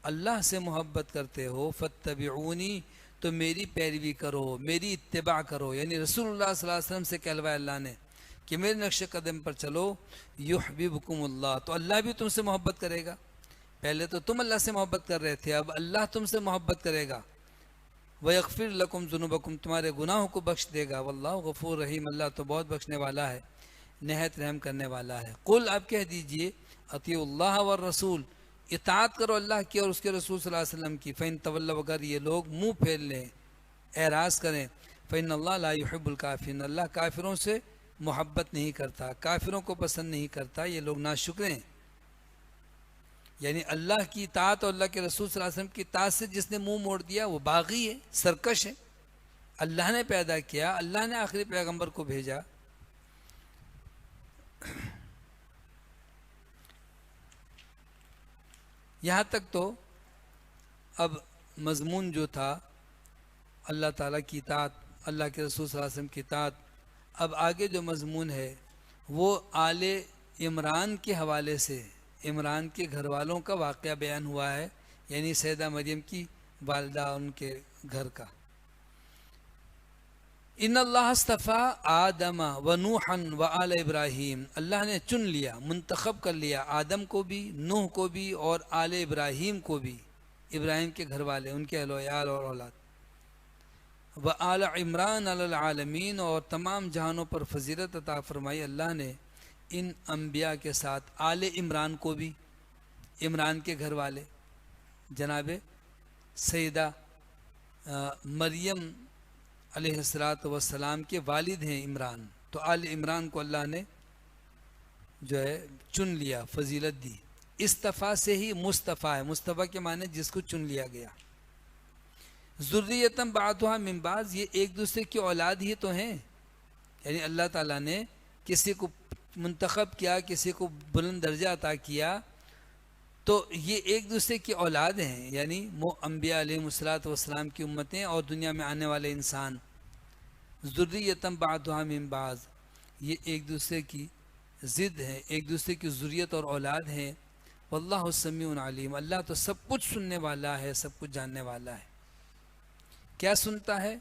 اللہ سے محبت کرتے ہو فاتبعونی تو میری پیروی کرو، میری اتباع کرو، یعنی رسول اللہ صلی اللہ علیہ وسلم سے کہلوایا اللہ نے کہ میرے نقش قدم پر چلو، یحببکم اللہ، تو اللہ بھی تم سے محبت کرے گا۔ پہلے تو تم اللہ سے محبت کر رہے تھے، اب اللہ تم سے محبت کرے گا۔ وَيَغْفِرْ لَكُمْ ذُنُوبَكُمْ، تمہارے گناہوں کو بخش دے گا۔ واللہ غفور رحیم، اللہ تو بہت بخشنے والا ہے، نہایت رحم کرنے والا ہے۔ قل، آپ کہہ دیجئے اطیعوا اللہ والرسول، اطاعت کرو اللہ کی اور اس کے رسول صلی اللہ علیہ وسلم کی۔ فَإِن تَوَلَّوْا، اگر یہ لوگ منہ پھیر لیں، اعراض کریں، فَإِنَّ اللَّهَ لَا يُحِبُّ الْكَافِرِينَ، اللہ کافروں سے محبت نہیں کرتا، کافروں کو پسند نہیں کرتا، یہ لوگ ناشکرے ہیں۔ یعنی اللہ کی اطاعت اور اللہ کے رسول صلی اللہ علیہ وسلم کی اطاعت سے جس نے منہ موڑ دیا وہ باغی ہے، سرکش ہے۔ اللہ نے پیدا کیا، اللہ نے آخری پیغمبر کو بھیجا۔ یہاں تک تو اب مضمون جو تھا اللہ تعالیٰ کی اطاعت، اللہ کے رسول صلی اللہ علیہ وسلم کی اطاعت، اب آگے جو مضمون ہے وہ آل عمران کے حوالے سے عمران کے گھر والوں کا واقعہ بیان ہوا ہے، یعنی سیدہ مریم کی والدہ ان کے گھر کا۔ ان اللہ اصطفیٰ آدم و نوحا و آل ابراہیم، اللہ نے چن لیا، منتخب کر لیا آدم کو بھی، نوح کو بھی اور آل ابراہیم کو بھی، ابراہیم کے گھر والے، ان کے اہل و عیال اور اولاد، و آل عمران علی العالمین، اور تمام جہانوں پر فضیلت عطا فرمائی اللہ نے ان انبیاء کے ساتھ آل عمران کو بھی، عمران کے گھر والے جناب سیدہ مریم علیہ السلام کے والد ہیں عمران، تو آل عمران کو اللہ نے جو ہے چن لیا، فضیلت دی۔ اصطفیٰ سے ہی مصطفیٰ ہے، مصطفیٰ کے معنی جس کو چن لیا گیا۔ ذریۃ بعضھا من بعض، یہ ایک دوسرے کی اولاد ہی تو ہیں، یعنی اللہ تعالیٰ نے کسی کو منتخب کیا، کسی کو بلند درجہ عطا کیا، تو یہ ایک دوسرے کی اولاد ہیں، یعنی وہ انبیاء علیہ السلام کی امتیں اور دنیا میں آنے والے انسان۔ ذریۃ بعضھا من بعض، یہ ایک دوسرے کی ضد ہیں، ایک دوسرے کی ذریت اور اولاد ہیں۔ واللہ سمیع علیم، اللہ تو سب کچھ سننے والا ہے، سب کچھ جاننے والا ہے۔ کیا سنتا ہے؟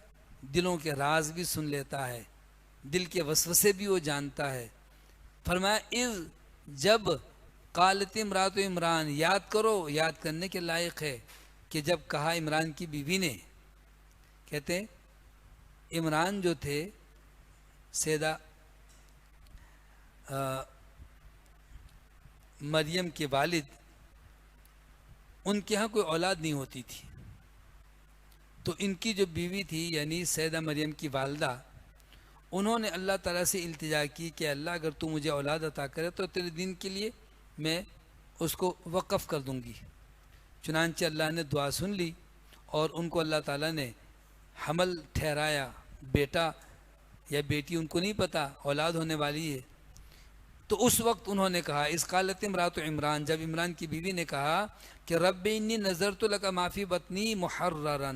دلوں کے راز بھی سن لیتا ہے، دل کے وسوسے بھی وہ جانتا ہے۔ فرمایا اذ، جب قالت امرات عمران، یاد کرو، یاد کرنے کے لائق ہے کہ جب کہا عمران کی بیوی نے، کہتے عمران جو تھے سیدہ مریم کے والد، ان کے ہاں کوئی اولاد نہیں ہوتی تھی، تو ان کی جو بیوی تھی یعنی سیدہ مریم کی والدہ، انہوں نے اللہ تعالیٰ سے التجا کی کہ اللہ اگر تو مجھے اولاد عطا کرے تو تیرے دین کے لیے میں اس کو وقف کر دوں گی۔ چنانچہ اللہ نے دعا سن لی اور ان کو اللہ تعالیٰ نے حمل ٹھہرایا، بیٹا یا بیٹی ان کو نہیں پتا، اولاد ہونے والی ہے۔ تو اس وقت انہوں نے کہا، اس قالت امرات عمران، جب عمران کی بیوی نے کہا کہ رب انی نذرت لک ما فی بطنی محررا،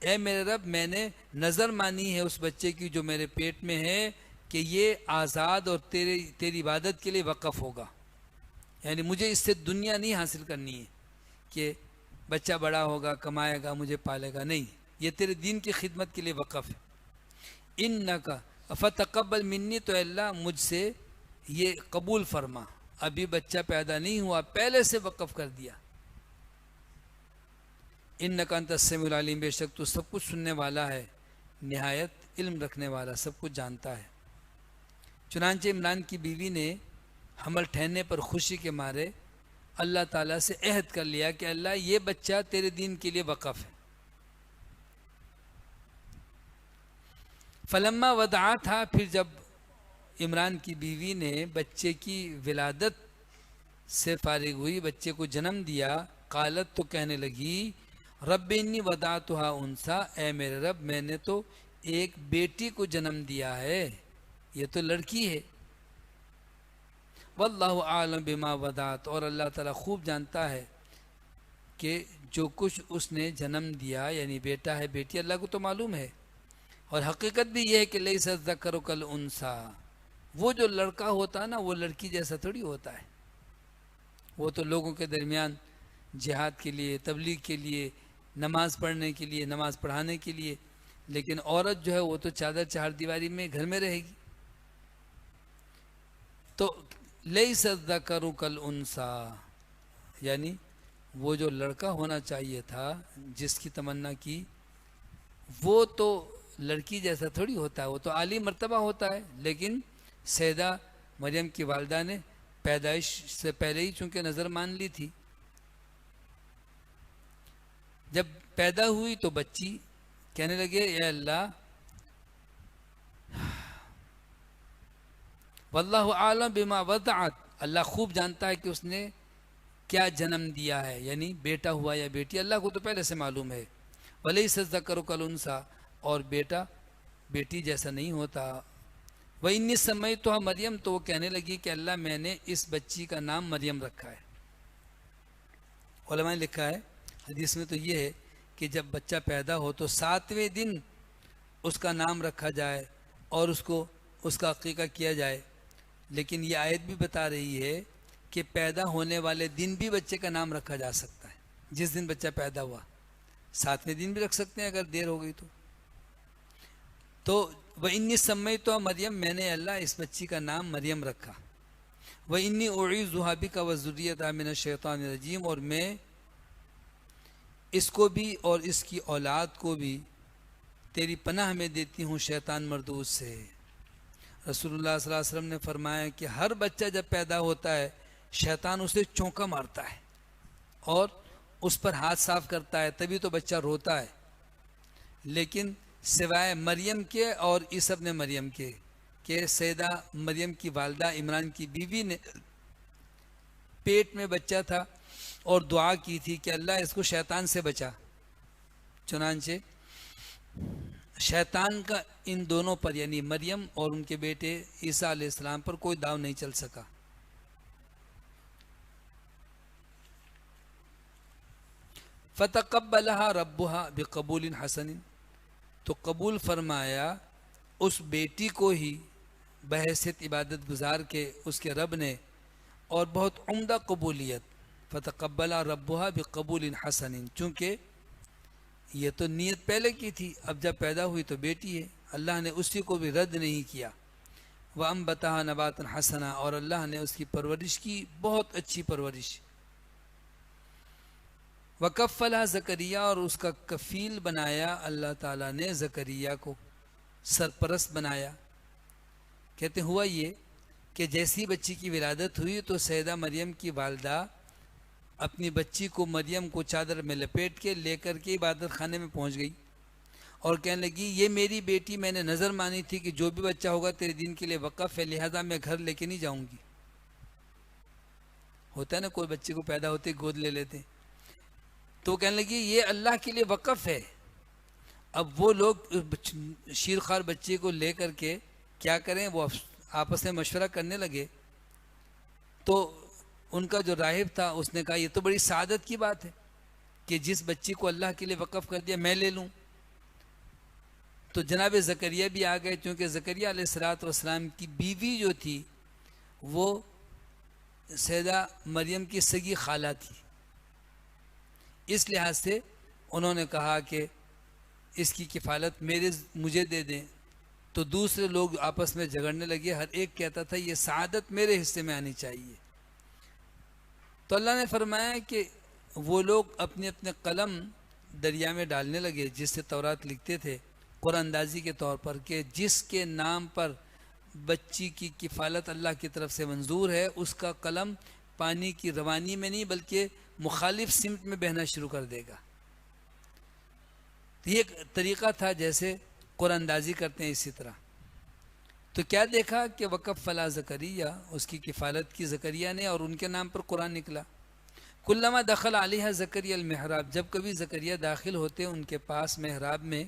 اے میرے رب میں نے نظر مانی ہے اس بچے کی جو میرے پیٹ میں ہے کہ یہ آزاد اور تیری عبادت کے لیے وقف ہوگا، یعنی مجھے اس سے دنیا نہیں حاصل کرنی ہے کہ بچہ بڑا ہوگا، کمائے گا، مجھے پالے گا، نہیں، یہ تیرے دین کی خدمت کے لیے وقف ہے۔ انک فتقبل منی، تو اللہ مجھ سے یہ قبول فرما، ابھی بچہ پیدا نہیں ہوا، پہلے سے وقف کر دیا۔ انک انت السمیع العلیم، بے شک تو سب کچھ سننے والا ہے، نہایت علم رکھنے والا، سب کچھ جانتا ہے۔ چنانچہ عمران کی بیوی نے حمل ٹھہرنے پر خوشی کے مارے اللہ تعالیٰ سے عہد کر لیا کہ اللہ یہ بچہ تیرے دین کے لیے وقف ہے۔ فلما ودعا تھا، پھر جب عمران کی بیوی نے بچے کی ولادت سے فارغ ہوئی، بچے کو جنم دیا، قالت تو کہنے لگی رب انی ودعتها انثی، اے میرے رب میں نے تو ایک بیٹی کو جنم دیا ہے، یہ تو لڑکی ہے۔ واللہ اعلم بما ودعت، اور اللہ تعالیٰ خوب جانتا ہے کہ جو کچھ اس نے جنم دیا، یعنی بیٹا ہے بیٹی، اللہ کو تو معلوم ہے۔ اور حقیقت بھی یہ ہے کہ لیس الذکر کالانثی، وہ جو لڑکا ہوتا ہے نا وہ لڑکی جیسا تھوڑی ہوتا ہے، وہ تو لوگوں کے درمیان جہاد کے لیے، تبلیغ کے لیے، نماز پڑھنے کے لیے، نماز پڑھانے کے لیے، لیکن عورت جو ہے وہ تو چادر چہار دیواری میں گھر میں رہے گی۔ تو لیس الذکر کالانثی، یعنی وہ جو لڑکا ہونا چاہیے تھا جس کی تمنا کی، وہ تو لڑکی جیسا تھوڑی ہوتا ہے، وہ تو عالی مرتبہ ہوتا ہے۔ لیکن سیدہ مریم کی والدہ نے پیدائش سے پہلے ہی چونکہ نظر مان لی تھی، جب پیدا ہوئی تو بچی کہنے لگے اے اللہ واللہ عالم بما وضعت، اللہ خوب جانتا ہے کہ اس نے کیا جنم دیا ہے، یعنی بیٹا ہوا یا بیٹی، اللہ کو تو پہلے سے معلوم ہے۔ ولیس الذکر کالانثی، اور بیٹا بیٹی جیسا نہیں ہوتا۔ وانی سمیتھا مریم، تو وہ کہنے لگی کہ اللہ میں نے اس بچی کا نام مریم رکھا ہے۔ علماء نے لکھا ہے حدیث میں تو یہ ہے کہ جب بچہ پیدا ہو تو 7ویں دن اس کا نام رکھا جائے اور اس کا عقیقہ کیا جائے، لیکن یہ آیت بھی بتا رہی ہے کہ پیدا ہونے والے دن بھی بچے کا نام رکھا جا سکتا ہے، جس دن بچہ پیدا ہوا 7ویں دن بھی رکھ سکتے ہیں اگر دیر ہو گئی تو وَإِنِّي سَمَّيْتُهَا مریم، میں نے اللہ اس بچی کا نام مریم رکھا۔ وَإِنِّي أُعِيذُهَا بِكَ وَذُرِّيَّتَهَا مِنَ الشَّيْطَانِ الرَّجِيمِ، اور میں اس کو بھی اور اس کی اولاد کو بھی تیری پناہ میں دیتی ہوں شیطان مردود سے۔ رسول اللہ صلی اللہ علیہ وسلم نے فرمایا کہ ہر بچہ جب پیدا ہوتا ہے شیطان اسے چونکا مارتا ہے اور اس پر ہاتھ صاف کرتا ہے، تبھی تو بچہ روتا ہے، لیکن سوائے مریم کے اور عیسی ابن مریم کے، کہ سیدہ مریم کی والدہ عمران کی بیوی نے پیٹ میں بچہ تھا اور دعا کی تھی کہ اللہ اس کو شیطان سے بچا، چنانچہ شیطان کا ان دونوں پر یعنی مریم اور ان کے بیٹے عیسیٰ علیہ السلام پر کوئی داؤ نہیں چل سکا۔ فتقبلها ربها بقبول حسن، تو قبول فرمایا اس بیٹی کو ہی بحیثیت عبادت گزار کے اس کے رب نے، اور بہت عمدہ قبولیت۔ فتقبلها ربها بقبول حسن، چونکہ یہ تو نیت پہلے کی تھی، اب جب پیدا ہوئی تو بیٹی ہے، اللہ نے اسی کو بھی رد نہیں کیا۔ وَأَنبَتَهَا نَبَاتًا حَسَنًا، اور اللہ نے اس کی پرورش کی، بہت اچھی پرورش۔ وَكَفَّلَهَا زکریا، اور اس کا کفیل بنایا اللہ تعالیٰ نے زکریا کو، سرپرست بنایا۔ کہتے ہوا یہ کہ جیسی بچی کی ولادت ہوئی تو سیدہ مریم کی والدہ اپنی بچی کو مریم کو چادر میں لپیٹ کے لے کر کے عبادت خانے میں پہنچ گئی اور کہنے لگی یہ میری بیٹی، میں نے نظر مانی تھی کہ جو بھی بچہ ہوگا تیرے دین کے لیے وقف ہے، لہذا میں گھر لے کے نہیں جاؤں گی۔ ہوتا ہے نا کوئی بچے کو پیدا ہوتے گود لے لیتے، تو کہنے لگی یہ اللہ کے لیے وقف ہے۔ اب وہ لوگ شیرخوار بچے کو لے کر کے کیا کریں، وہ آپس میں مشورہ کرنے لگے، تو ان کا جو راہب تھا اس نے کہا یہ تو بڑی سعادت کی بات ہے کہ جس بچی کو اللہ کے لیے وقف کر دیا میں لے لوں۔ تو جناب زکریا بھی آ گئے، چونکہ زکریا علیہ السلام کی بیوی جو تھی وہ سیدہ مریم کی سگی خالہ تھی، اس لحاظ سے انہوں نے کہا کہ اس کی کفالت مجھے دے دیں۔ تو دوسرے لوگ آپس میں جھگڑنے لگے، ہر ایک کہتا تھا یہ سعادت میرے حصے میں آنی چاہیے۔ تو اللہ نے فرمایا کہ وہ لوگ اپنے اپنے قلم دریا میں ڈالنے لگے جس سے تورات لکھتے تھے، قرآن اندازی کے طور پر، کہ جس کے نام پر بچی کی کفالت اللہ کی طرف سے منظور ہے، اس کا قلم پانی کی روانی میں نہیں بلکہ مخالف سمت میں بہنا شروع کر دے گا۔ یہ ایک طریقہ تھا جیسے قرآن اندازی کرتے ہیں اسی طرح۔ تو کیا دیکھا کہ وقف فلا زکریہ، اس کی کفالت کی زکریہ نے، اور ان کے نام پر قرآن نکلا۔ کلما دخل علیہ زکریہ المحراب، جب کبھی زکریہ داخل ہوتے ان کے پاس محراب میں،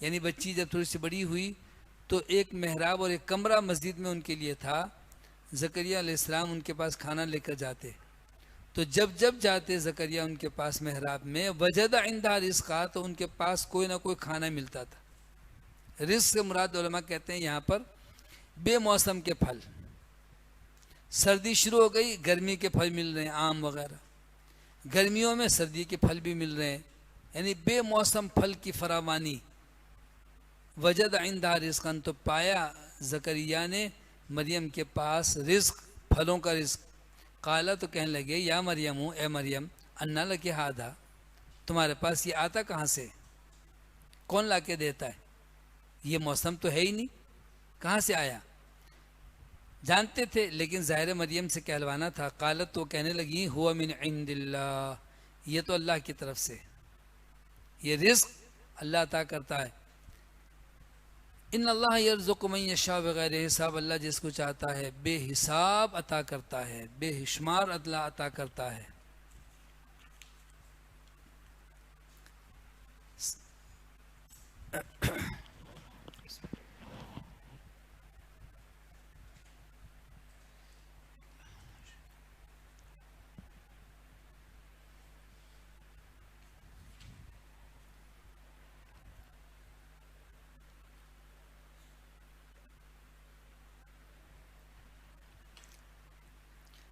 یعنی بچی جب تھوڑی سی بڑی ہوئی تو ایک محراب اور ایک کمرہ مسجد میں ان کے لیے تھا، زکریہ علیہ السلام ان کے پاس کھانا لے کر جاتے، تو جب جاتے زکریہ ان کے پاس محراب میں، وجد عندها رزقا، تو ان کے پاس کوئی نہ کوئی کھانا ملتا تھا۔ رزق سے مراد علماء کہتے ہیں یہاں پر بے موسم کے پھل، سردی شروع ہو گئی گرمی کے پھل مل رہے ہیں، آم وغیرہ، گرمیوں میں سردی کے پھل بھی مل رہے ہیں، یعنی بے موسم پھل کی فراوانی۔ وجد عندها رزقا، تو پایا زکریہ نے مریم کے پاس رزق، پھلوں کا رزق۔ قالا، تو کہنے لگے یا مریم، اے مریم، انا لکی ھذا، تمہارے پاس یہ آتا کہاں سے، کون لا کے دیتا ہے، یہ موسم تو ہے ہی نہیں، کہاں سے آیا؟ جانتے تھے لیکن ظاہر مریم سے کہلوانا تھا۔ قالت، تو کہنے لگی ہوا من عند اللہ، یہ تو اللہ کی طرف سے، یہ رزق اللہ عطا کرتا ہے۔ ان اللہ یرزق من یشاء بغیر حساب، اللہ جس کو چاہتا ہے بے حساب عطا کرتا ہے، بے شمار اللہ عطا کرتا ہے۔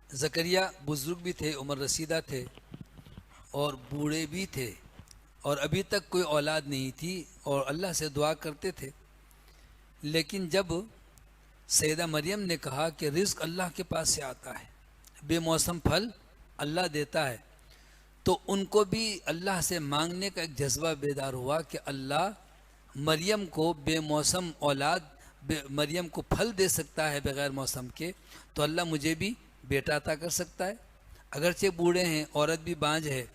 زکریہ بزرگ بھی تھے، عمر رسیدہ تھے اور بوڑھے بھی تھے، اور ابھی تک کوئی اولاد نہیں تھی، اور اللہ سے دعا کرتے تھے۔ لیکن جب سیدہ مریم نے کہا کہ رزق اللہ کے پاس سے آتا ہے، بے موسم پھل اللہ دیتا ہے، تو ان کو بھی اللہ سے مانگنے کا ایک جذبہ بیدار ہوا کہ اللہ مریم کو بے موسم اولاد، مریم کو پھل دے سکتا ہے بغیر موسم کے، تو اللہ مجھے بھی بیٹا عطا کر سکتا ہے، اگرچہ بوڑھے ہیں، عورت بھی بانجھ ہے۔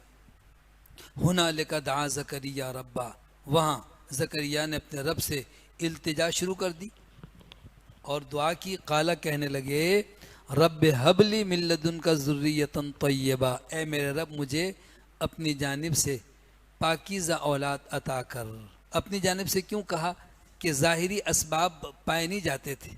ہنالک دعا زکریہ ربا، وہاں زکریہ نے اپنے رب سے التجا شروع کر دی اور دعا کی۔ قالا، کہنے لگے رب ہب لی من لدنک ذریۃ طیبہ، اے میرے رب مجھے اپنی جانب سے پاکیزہ اولاد عطا کر۔ اپنی جانب سے کیوں کہا؟ کہ ظاہری اسباب پائے نہیں جاتے تھے۔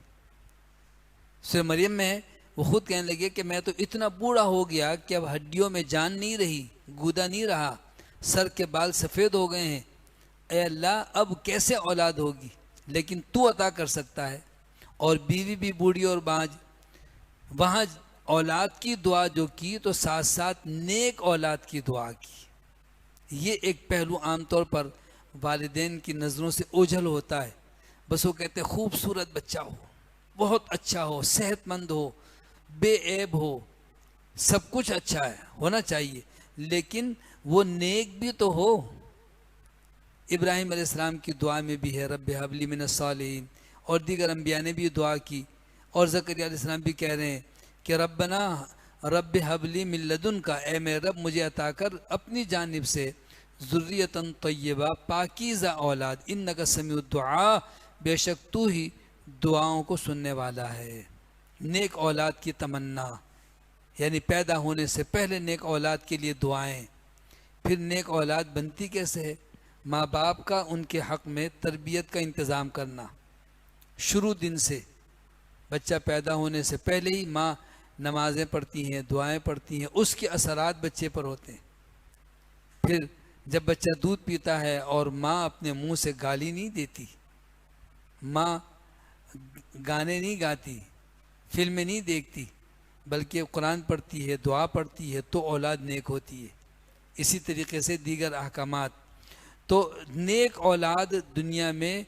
سورہ مریم میں وہ خود کہنے لگے کہ میں تو اتنا بوڑھا ہو گیا کہ اب ہڈیوں میں جان نہیں رہی، گودا نہیں رہا، سر کے بال سفید ہو گئے ہیں، اے اللہ اب کیسے اولاد ہوگی؟ لیکن تو عطا کر سکتا ہے۔ اور بیوی بھی بوڑھی اور بانج، وہاں اولاد کی دعا جو کی تو ساتھ ساتھ نیک اولاد کی دعا کی۔ یہ ایک پہلو عام طور پر والدین کی نظروں سے اوجھل ہوتا ہے، بس وہ کہتے ہیں خوبصورت بچہ ہو، بہت اچھا ہو، صحت مند ہو، بے عیب ہو، سب کچھ اچھا ہے، ہونا چاہیے، لیکن وہ نیک بھی تو ہو۔ ابراہیم علیہ السلام کی دعا میں بھی ہے رب ہب لی من الصالحین، اور دیگر انبیاء نے بھی دعا کی، اور زکریا علیہ السلام بھی کہہ رہے ہیں کہ ربنا رب ہب لی من لدنک، اے میرے رب مجھے عطا کر اپنی جانب سے ذریۃ طیبہ، پاکیزہ اولاد، انک سمیع الدعاء، بے شک تو ہی دعاؤں کو سننے والا ہے۔ نیک اولاد کی تمنا، یعنی پیدا ہونے سے پہلے نیک اولاد کے لیے دعائیں۔ پھر نیک اولاد بنتی کیسے ہے؟ ماں باپ کا ان کے حق میں تربیت کا انتظام کرنا، شروع دن سے، بچہ پیدا ہونے سے پہلے ہی ماں نمازیں پڑھتی ہیں، دعائیں پڑھتی ہیں، اس کے اثرات بچے پر ہوتے ہیں۔ پھر جب بچہ دودھ پیتا ہے اور ماں اپنے منہ سے گالی نہیں دیتی، ماں گانے نہیں گاتی، فلمیں نہیں دیکھتی، بلکہ قرآن پڑھتی ہے، دعا پڑھتی ہے، تو اولاد نیک ہوتی ہے۔ اسی طریقے سے دیگر احکامات۔ تو نیک اولاد دنیا میں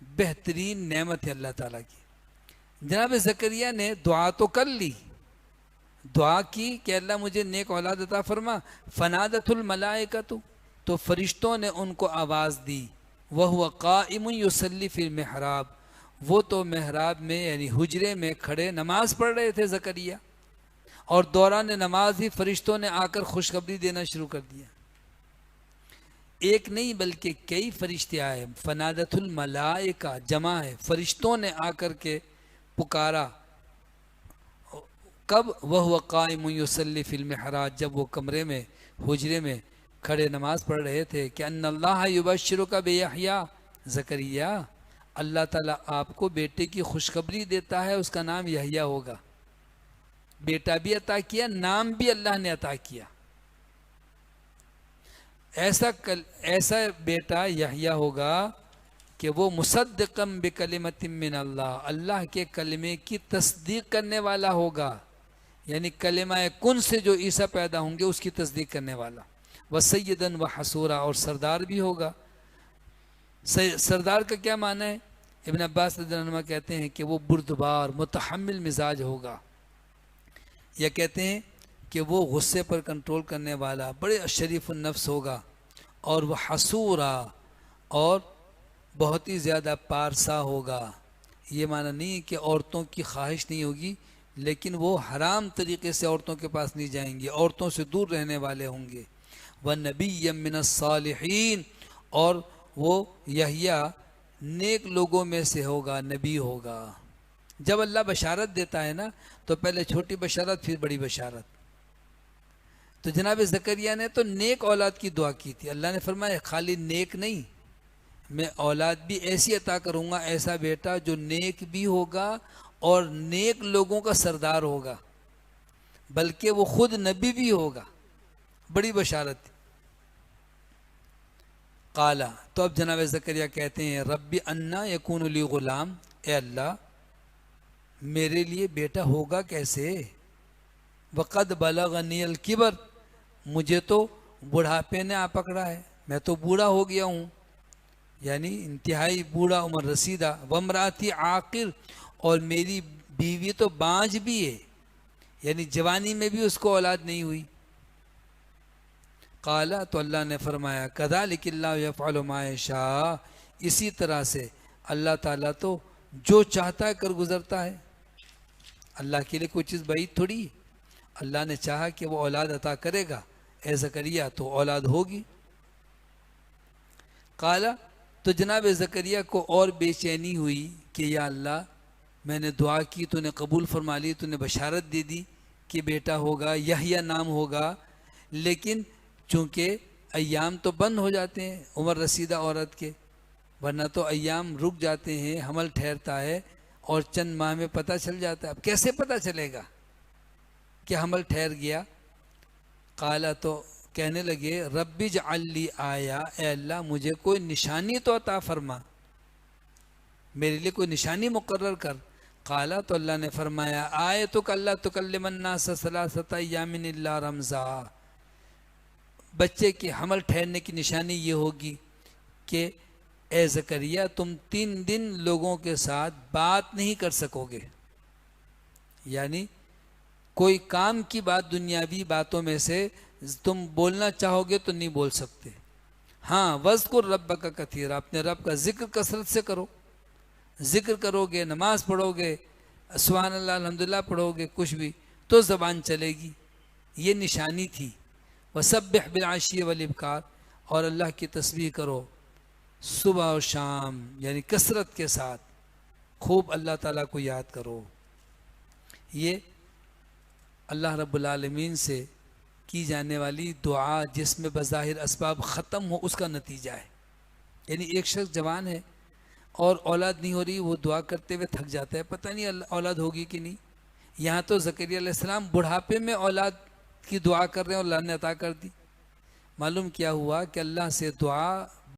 بہترین نعمت ہے اللہ تعالیٰ کی۔ جناب زکریا نے دعا تو کر لی، دعا کی کہ اللہ مجھے نیک اولاد عطا فرما۔ فنادت الملائکۃ، تو فرشتوں نے ان کو آواز دی، وَهُوَ قَائِمٌ يُصَلِّي فِي الْمِحْرَابِ، وہ تو محراب میں یعنی حجرے میں کھڑے نماز پڑھ رہے تھے زکریا، اور دوران نماز ہی فرشتوں نے آ کر خوشخبری دینا شروع کر دیا۔ ایک نہیں بلکہ کئی فرشتے آئے، فنادت الملائکہ جمع ہے، فرشتوں نے آ کر کے پکارا۔ کب؟ وَهُوَ قَائِمٌ يُصَلِّي فِي الْمِحْرَابِ، جب وہ کمرے میں حجرے میں کھڑے نماز پڑھ رہے تھے کہ ان اللہ یبشرک بیحییٰ، زکریا اللہ تعالیٰ آپ کو بیٹے کی خوشخبری دیتا ہے، اس کا نام یحییٰ ہوگا۔ بیٹا بھی عطا کیا، نام بھی اللہ نے عطا کیا۔ ایسا بیٹا یحییٰ ہوگا کہ وہ مصدقاً بکلمۃ من اللہ، اللہ کے کلمے کی تصدیق کرنے والا ہوگا، یعنی کلمہ کن سے جو عیسیٰ پیدا ہوں گے اس کی تصدیق کرنے والا۔ وسیداً وحصورا، اور سردار بھی ہوگا۔ سردار کا کیا معنی ہے؟ ابن عباس رضی اللہ عنہ کہتے ہیں کہ وہ بردبار متحمل مزاج ہوگا، یا کہتے ہیں کہ وہ غصے پر کنٹرول کرنے والا بڑے شریف النفس ہوگا، اور وہ حصورا، اور بہت ہی زیادہ پارسا ہوگا۔ یہ معنی نہیں ہے کہ عورتوں کی خواہش نہیں ہوگی، لیکن وہ حرام طریقے سے عورتوں کے پاس نہیں جائیں گے، عورتوں سے دور رہنے والے ہوں گے۔ وَنَبِيًّا مِّنَ الصَّالِحِينَ، اور وہ یحییٰ نیک لوگوں میں سے ہوگا، نبی ہوگا۔ جب اللہ بشارت دیتا ہے نا تو پہلے چھوٹی بشارت پھر بڑی بشارت۔ تو جناب زکریا نے تو نیک اولاد کی دعا کی تھی، اللہ نے فرمایا خالی نیک نہیں، میں اولاد بھی ایسی عطا کروں گا، ایسا بیٹا جو نیک بھی ہوگا اور نیک لوگوں کا سردار ہوگا، بلکہ وہ خود نبی بھی ہوگا۔ بڑی بشارت تھی۔ قالا، تو اب جناب زکریا کہتے ہیں ربی انا یکون لی غلام، اے اللہ میرے لیے بیٹا ہوگا کیسے؟ وقد بلغنی الکبر، مجھے تو بڑھاپے نے آ پکڑا ہے، میں تو بوڑھا ہو گیا ہوں، یعنی انتہائی بوڑھا عمر رسیدہ۔ وامراتی عاقر، اور میری بیوی تو بانجھ بھی ہے، یعنی جوانی میں بھی اس کو اولاد نہیں ہوئی۔ قالا، تو اللہ نے فرمایا کذالک اللہ یفعل ما یشاء، اسی طرح سے اللہ تعالیٰ تو جو چاہتا ہے کر گزرتا ہے۔ اللہ کے لیے کوئی چیز بعید تھوڑی ہے، اللہ نے چاہا کہ وہ اولاد عطا کرے گا، اے زکریا تو اولاد ہوگی۔ قالا، تو جناب زکریا کو اور بے چینی ہوئی کہ یا اللہ میں نے دعا کی، تو نے قبول فرما لی، تو نے بشارت دے دی کہ بیٹا ہوگا، یحییٰ نام ہوگا، لیکن چونکہ ایام تو بند ہو جاتے ہیں عمر رسیدہ عورت کے، ورنہ تو ایام رک جاتے ہیں، حمل ٹھہرتا ہے اور چند ماہ میں پتہ چل جاتا ہے۔ اب کیسے پتہ چلے گا کہ حمل ٹھہر گیا؟ قالا، تو کہنے لگے رب اجعل لی آیا، اے اللہ مجھے کوئی نشانی تو عطا فرما، میرے لیے کوئی نشانی مقرر کر۔ قالا، تو اللہ نے فرمایا آیتک اللہ تکلم الناس ثلاثۃ ایام الا رمزا، بچے کے حمل ٹھہرنے کی نشانی یہ ہوگی کہ اے زکریا تم 3 دن لوگوں کے ساتھ بات نہیں کر سکو گے، یعنی کوئی کام کی بات دنیاوی باتوں میں سے تم بولنا چاہو گے تو نہیں بول سکتے۔ ہاں وذکر ربک کثیرا، اپنے رب کا ذکر کثرت سے کرو، ذکر کرو گے، نماز پڑھو گے، سبحان اللہ الحمدللہ پڑھو گے، کچھ بھی تو زبان چلے گی۔ یہ نشانی تھی۔ وسبح بالعشی والابکار، اور اللہ کی تسبیح کرو صبح اور شام، یعنی کثرت کے ساتھ خوب اللہ تعالیٰ کو یاد کرو۔ یہ اللہ رب العالمین سے کی جانے والی دعا جس میں بظاہر اسباب ختم ہو اس کا نتیجہ ہے۔ یعنی ایک شخص جوان ہے اور اولاد نہیں ہو رہی، وہ دعا کرتے ہوئے تھک جاتا ہے، پتہ نہیں اولاد ہوگی کہ نہیں۔ یہاں تو زکریا علیہ السلام بڑھاپے میں اولاد کی دعا کر رہے ہیں اور اللہ نے عطا کر دی۔ معلوم کیا ہوا کہ اللہ سے دعا